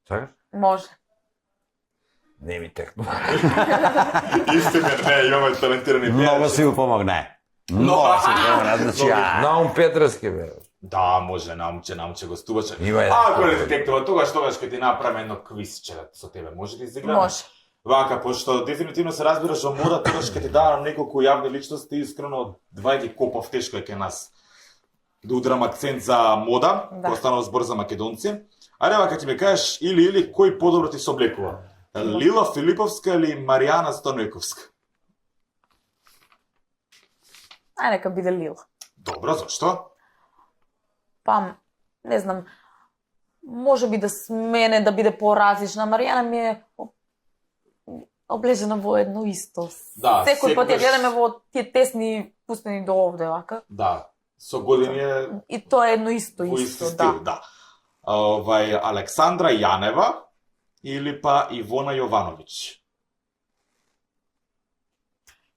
Чакаш? Може. Не ми текно. Истина, не, имаме талентирани Много си го помогне. Много си го помогне. Значи, Наум Петровски, бе. Да, може, наумче гостуваше. Има еден. Ако не те тектува, тогаш ќе ти направиме едно квизче со тебе. Може да изиграме? Може. Вака, пошто дефинитивно се разбираш во мода, тогаш ќе ти давам неколку јавни личности, искрено два ги копав тешко е кај нас. Да удрам акцент за мода, Да. кој станал збор за македонци. Ајде вака ќе ми кажеш или кој подобро ти се облекува? Лила Филиповска или Маријана Станојковска? Нека биде Лила. Добро, зашто? Па, не знам, може би да смене, да биде поразлична. Маријана ми е облежена во едно исто. Да, Секој пат ја секогаш- гледаме во тие тесни пустени до овде, вака. Да, со години е И тоа е едно исто, во ист исто, стил, да. да. Александра Јанева или па Ивона Јовановиќ?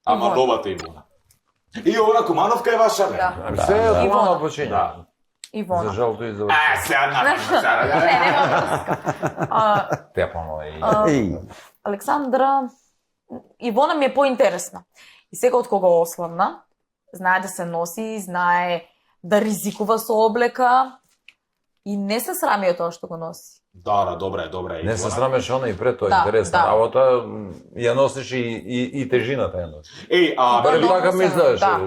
Ама Ивона. добата Ивона. И Јована Кумановка е ваша, бе? Да. Се е Ивона. одмано почиња. Да. Ивона. За жал тој за Сега на. Не, нема врска. тепано и Еј, Александра, Ивона ми е поинтересна. И сега од кога ославна, знае да се носи, знае да ризикува со облека и не се срами од тоа што го носи. Да, добре е. не се Ивона. срамеш она и пред тоа Да, интересна да. работа, ја носиш и тежината ја носиш. Еј, Барем да, така да, мислиш. да.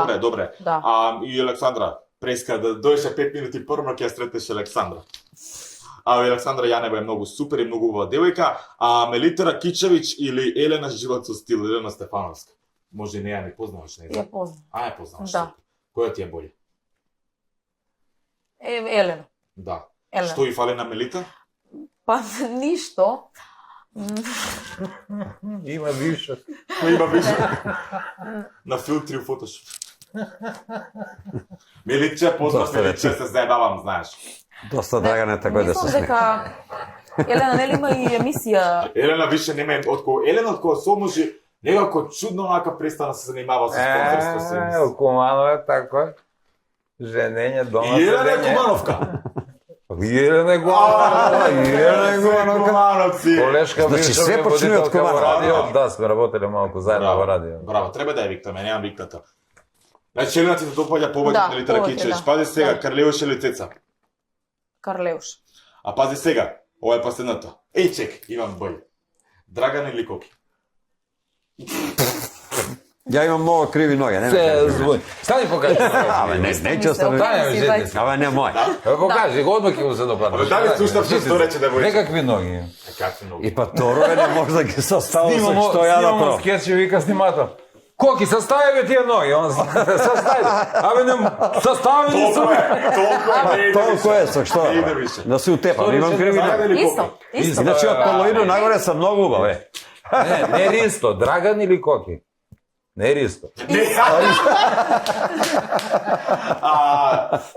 Да, добре. Да. И Александра, преска да дојше 5 минути прво, ќе ја сретнеш Александра. Александра Јанева е многу супер и многу убава девојка. Мелита Ракичевиќ или Елена Живот со стил, Елена Стефановска? Може и неја не познаваш, не Ја знам. познам. Ја познаваш. Да. Која ти е боља? Елена. Да. Елена. Што и фали на Мелита? Па ништо. Има више. Има више. На филтри у фотошоп. Меличе, поздрав Доста Меличе, рече. се заебавам, знаеш. доста драгане такој да се Мислам смее. дека Елена нели има и емисија. Елена више нема Елена од која се може некако чудно онака престана да се занимава со спонзорство. Кумано е тако. Женење дома. И Елена е Кумановка. Елена е Кумановка. Елена е Кумановка. Кумановци. Колешка Значи, бивша све ми почнува од водителка во Куманов. радио. Да, сме работеле малку заедно во радио. Браво, треба да ја виктаме, немам викната. Значи, Елена ти се допаѓа повеќе Да, на Литра повеќе, Кичевич. да. Пази сега, Да. Карлеуш или Цеца? Карлеуш. А пази сега, ова е последното. Еј, чек, имам бој. Драган или Коки? Ја имам многу криви ноги, не Се ме. звони. Стани покажи. Абе, не ќе остави. Стани, вижете. Абе, не мој. Покажи, одма ќе му се допадне. Абе, дали слушнав што рече девојче? Некакви ноги. Какви многу. И па торове не може да ги состави со Снимамо, што ја снимамо направам. скетч и вика снимател. Коки, състави бе тия ноги. Он състави. Абе, не, състави ли Толку са? е, толку е, не иде Толку више. е, со што? Не иде више. Да се утепам, имам криви Драган ноги. или Исто, Коки? исто. Иначе од половина нагоре сам многу убав, е. Не Ристо, Драган или Коки? Не Ристо.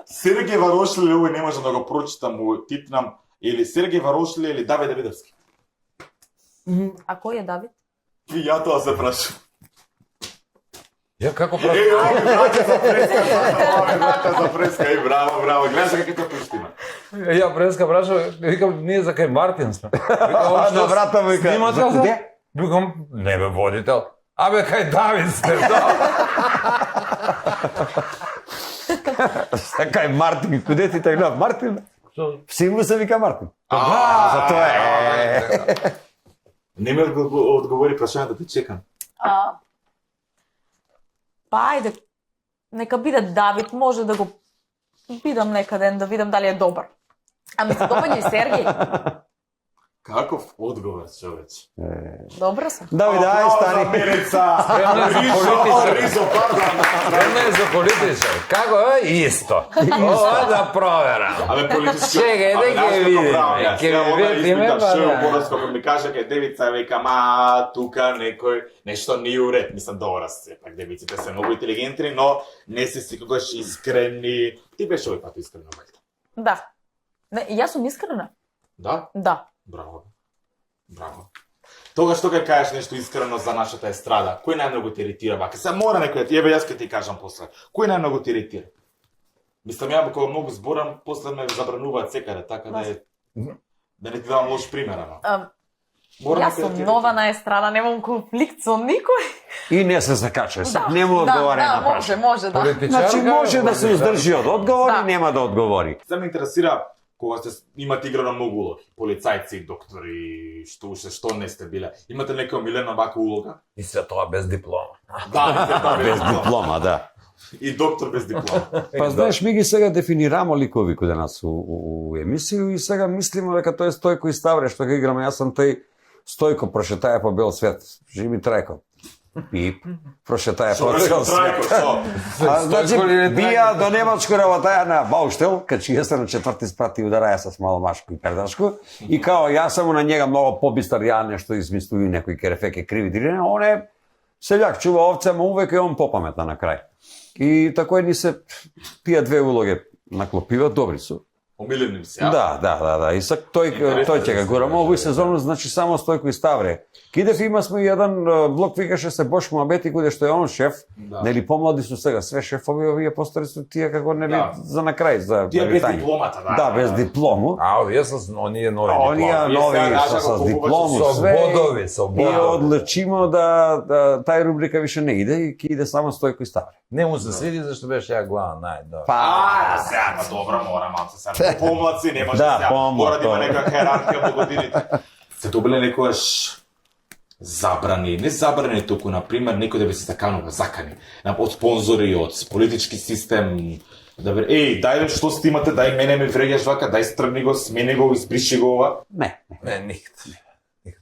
Сергеј Варошле, овој не може да го прочитам, му типнам, или Сергеј Варошле или Давид Давидовски. А кој е Давид? И ја тоа се прашам. Я како Еј, прави? овој брате за преска, овој брате за преска, еј, браво, гледаш како те пуштиме. Ја преска прашав, викам, ние за кај Мартин сме. Викам, На врата му вика, снимател за куде? Викам, не бе, водител. Абе, кај Давид сте, да. Кај Мартин, куде ти тргнав? Мартин? Син му се вика Мартин. За тоа е. Не ми одговори прашањето, ти чекам. Па ајде, нека биде Давид, може да го бидам некаден, да видам дали е добар. А ми се допаѓа и Сергеј. Каков одговор, човече? Добра сум. Давиде, ај стани. Време е за политичар. Како е? Исто. Ова да проверам. Абе, политички... Чекај, да ќе видиме. Ќе видиме, па Шео да. Бородско, ми кажа кај Девица, вика, ма, тука некој нешто не е уред. Мислам, добра се, пак девиците се многу интелигентни, но не се секогаш искрени. Ти беше овој пат искрена, Мајка. Да. Не, јас сум искрена. Да? Да. Браво. Браво. Тогаш што ќе кажеш нешто искрено за нашата естрада, кој најмногу те иритира, бака? Сега мора некој, еве јас ќе ти кажам после. Кој најмногу те иритира? Мислам, ја кога многу зборам, после ме забрануваат секаде, така да не ти давам лош пример, ама. Јас сум нова на естрада, немам конфликт со никој. И не се закача, не му одговари на прашање. може, да. Значи може да се уздржи од одговор и нема да одговори. Сега ме интересира кога имате играно многу улоги, полицајци, доктори, што не сте биле. Имате нека омилена вака улога? И се тоа без диплома. Да, да, Без диплома, да. И доктор без диплома. Па знаеш, ми ги сега дефинирамо ликови каде нас у емисију и сега мислимо дека тој Стојко и Ставре што ги играме, јас сум тој Стојко прошетаја по бел свет, Жими Трајко. Пип, прошетаја по цел свет. Значи, бија до Немачко работаја на Бауштел, качија се на четврти спрат и удараја с мало машко и пердашко. И као јас само на njega многу побистар, ја нешто измислуи некои керефеке криви дирine, он е селјак, чува овце, ама увек е он попамета на крај. И такој ни се тие две улоги наклопива, добри су. Омилени ми се, ја? Да. И сак тој ќе го гурам овој сезон, значи само Стојко и Ставре. Кидев има сме еден блок, викаше се Бош Муабети, каде што е он шеф, нели помлади су сега, све шефови, овие постари су тие како нели за на крај, за Тие без дипломата, да. Да, без диплому. А овие со оние нови Оние дипломи. нови со диплому, Со све. бодови, со И бодови. одлучимо да тај рубрика више не иде и ќе иде само Стојко и Ставре. Не му се свиди зашто беше ја главен најдобар. Сега, добра, мора малце сега. Помладци, не може Да, сега. помлад, Мора да има тоа. нека херархија во годините. Се добиле некојаш забрани, не забрани туку, например, некој да би се закани, од спонзори, од политички систем, да бе, дај што сте имате, дај мене ме вреѓаш вака, дај стрни го, смени го, избриши го ова. Не. Не, никад.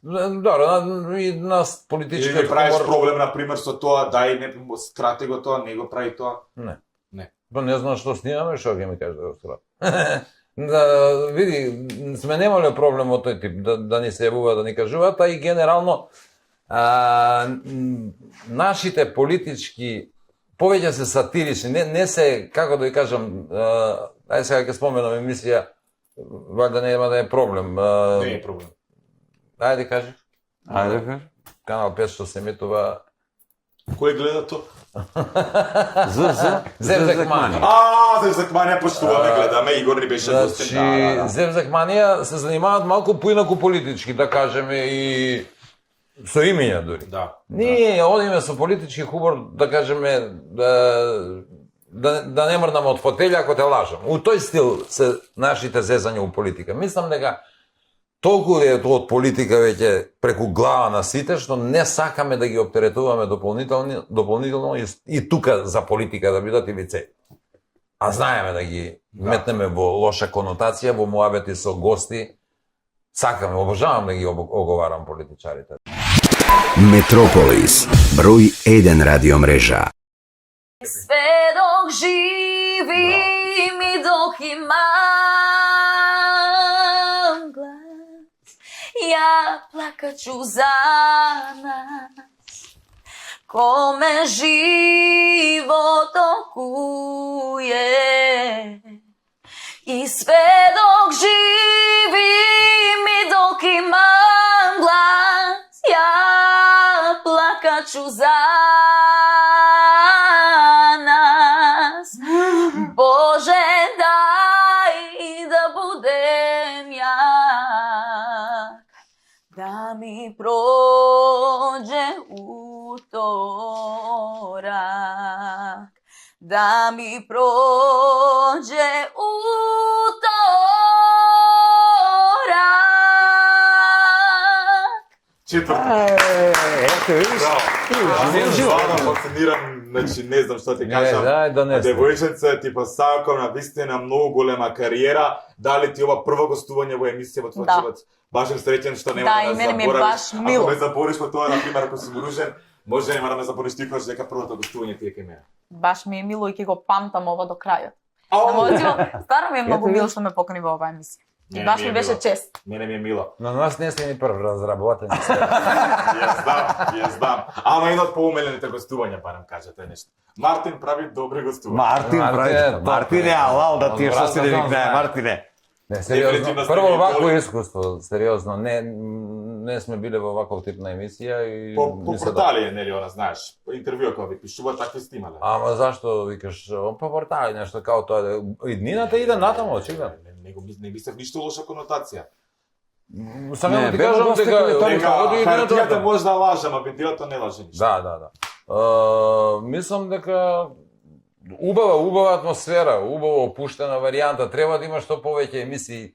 Добро, и нас Или политичкиот не правиш хумор... проблем, например, со тоа, дај не скрати го тоа, не го прави тоа. Не. Не. Па не знам што снимаме, што ќе ми кажеш да го скрати. Да, види, сме немале проблем од тој тип, да ни се јавува, да ни кажуваат, а и генерално нашите политички повеќе се сатирични, не се, како да ја кажам, ајде сега ќе споменам емисија, валјда нема да е проблем. Не е проблем. Ајде кажи. Ајде кажи. Канал 5 што се емитува Кој гледа тоа? Зевзек Манија. Зевзек Манија почнуваме, гледаме, Игор ни беше гостин. Значи, Зевзек Манија се занимаваат малку поинаку политички, да кажеме, и со имења дури. Да. Ние одиме со политички хумор, да кажеме, да не мрдаме од фотелја ако те лажам. У тој стил се нашите зезања у политика. Мислам дека толку е тоа од политика веќе преку глава на сите, што не сакаме да ги оптеретуваме дополнително и тука за политика да бидат и лице. А знаеме да ги метнеме во лоша конотација, во муабети со гости. Сакаме, обожавам да ги оговарам политичарите. Метрополис, број 1 радиомрежа. Sve dok živim i dok imam glas, ja plakat ću za nas, kome život okuje. I sve dok živim i dok imam glas, ja plakat ću za nas. Bože, daj da budem jak, da mi prođe utorak, da mi prođe utorak. Четврта. Ето, видиш? Аз съм стvarno фасциниран, значи не знам што ти кажам. Дај донеси. Девојчица, типа Савко на вистина многу голема кариера. Дали ти ова прво гостување во емисија во твој Да. живот? Баш сум среќен што нема Да, да и мене ми е заборавиш. баш мило. Ако ме забориш по тоа, например, ако си ружен, може нема да ме забориш ти кажеш дека првото гостување ти е кај мене. Баш ми е мило и ќе го памтам ова до крајот. Ау! На мојот живот, стварно ми е многу Ето, мило што ме покани во оваа емисија. И Не, баш ми е ми беше мило. чест. Мене ми е мило. На нас не си ни прв разработен. Ја знам. Ама едно од поумелените гостувања, барем кажете нешто. Мартин прави добри гостувања. Мартин прави. Мартине, алал да ти што си не викнае, Мартине. Не, сериозно. Дефинитивно сте Прво ги овакво боли. искуство, сериозно. Не сме биле во ваков тип на емисија и По ми се портали е, нели, она, знаеш, по интервју кога ви пишува, такви снимале. Ама зашто викаш по портали нешто као тоа? Иднината иде натаму, очигледно. Не мислев ништо лоша конотација. Само Не, ти бе, кажам доста дека коментари. Дека оди иднината хартијата натаму. може да лаже, ама видеото не лаже ништо. Да. Мислам дека убава атмосфера, убаво опуштена варијанта, треба да има што повеќе емисии.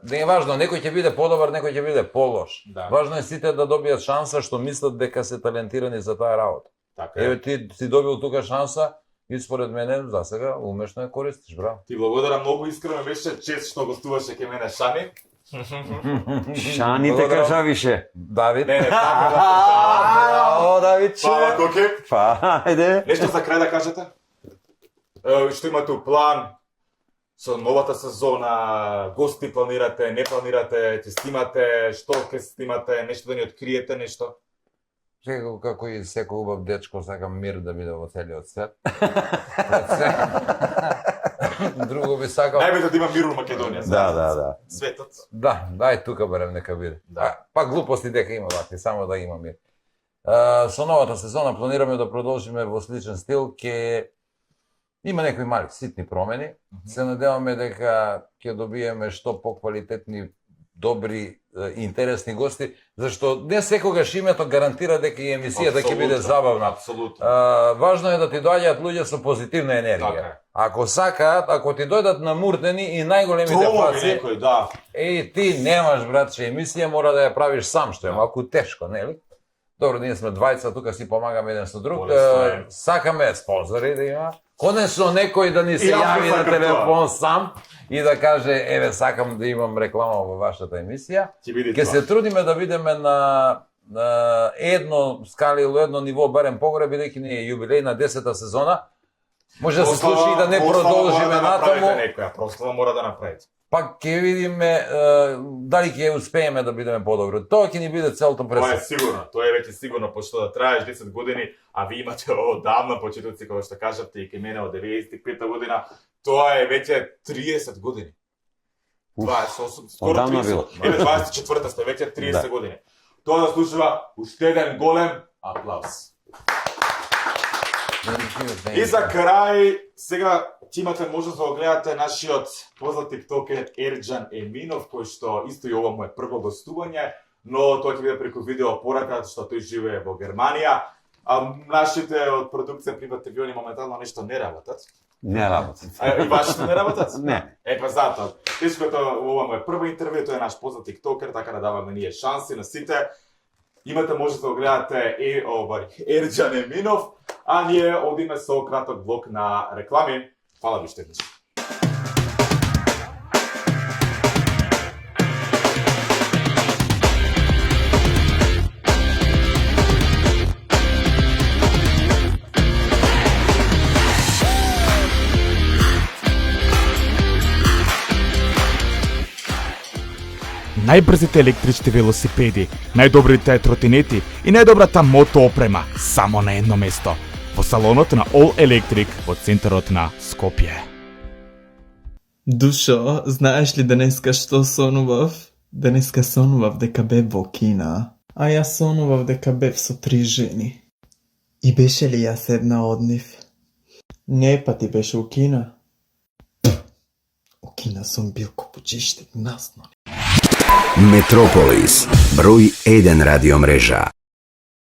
Не е важно, некој ќе биде подобар, некој ќе биде полош. Да. Важно е сите да добијат шанса што мислат дека се талентирани за таа работа. Така е. Еве ти си добил тука шанса и според мене за сега умешно ја користиш, браво. Ти благодарам многу искрено, беше чест што гостуваше кај мене Шани. Шани те Благодарам. кажа више. Давид. Не, така да. О, Давидче. Фала, Коке. Па, ајде. Нешто за крај да кажете? Што имате у план со новата сезона? Гости планирате, не планирате, ќе снимате, што ќе снимате, нешто да ни откриете, нешто? Секако како и секој убав дечко сакам мир да биде во целиот свет. Друго би сакал. Најбитно да има мир во Македонија. Да. Светот. Да, дај тука барем нека биде. Да. Па глупости дека има вакви, само да има мир. Со новата сезона планираме да продолжиме во сличен стил, ќе има некои мали ситни промени. Се надеваме дека ќе добиеме што поквалитетни, добри, интересни гости, зашто не секогаш името гарантира дека и емисијата ќе биде забавна. Апсолутно. Важно е да ти доаѓаат луѓе со позитивна енергија. Така е. Ако сакаат, ако ти дојдат намуртени и најголемите Тромови фаци, некој, да. ти немаш, братче, емисија, мора да ја правиш сам, што е малку тешко, нели? Добро, ние сме двајца, тука си помагаме еден со друг. Полесно е. Сакаме спонзори да има. Конечно некој да ни се И јас јави на сакам телефон сам и да каже, еве, сакам да имам реклама во вашата емисија. Ќе биде Ќе тоа. се трудиме да бидеме на едно скалило, едно ниво, барем погоре, бидејќи ни е јубилеј на 10-та сезона. Може да се случи и да не продолжиме натаму, Прослава мора да направите. пак ќе видиме дали ќе успееме да бидеме подобри. Тоа ќе ни биде целта Тоа е пресо. сигурно, тоа е веќе сигурно, пошто да траеш 10 години, а ви имате одамна почетоци, како што кажавте, и кај мене од 95-та година, тоа е веќе 30 години. Това е скоро одамна 30. било. Еве 24-та сте веќе 30 Да. години. Тоа заслужува уште еден голем аплауз. И за крај, сега ќе имате можност да го гледате нашиот познат тиктокер Ерџан Еминов, кој што исто и ова му е прво гостување, но тоа ќе биде преку видео порака, што тој живее во Германија. А нашите од продукција Приват ТВ моментално нешто не работат. Не работат. И вашите не работат? Не. Па затоа. Тешкото ова му е прво интервју, тој е наш познат тиктокер, така да даваме ние шанси на сите. Имате можете да го гледате Ерџан Еминов, а ние одиме со краток блок на реклами. Фала ви штедниш. Најбрзите електрични велосипеди, најдобрите тротинети и најдобрата мотоопрема само на едно место. Во салонот на All Electric во центарот на Скопје. Душо, знаеш ли денеска што сонував? Денеска сонував дека бев во Кина. А јас сонував дека бев со 3 жени. И беше ли јас една од нив? Не, па ти беше у Кина. У Кина сум бил копучиште насно. Метрополис, број 1 радиомрежа.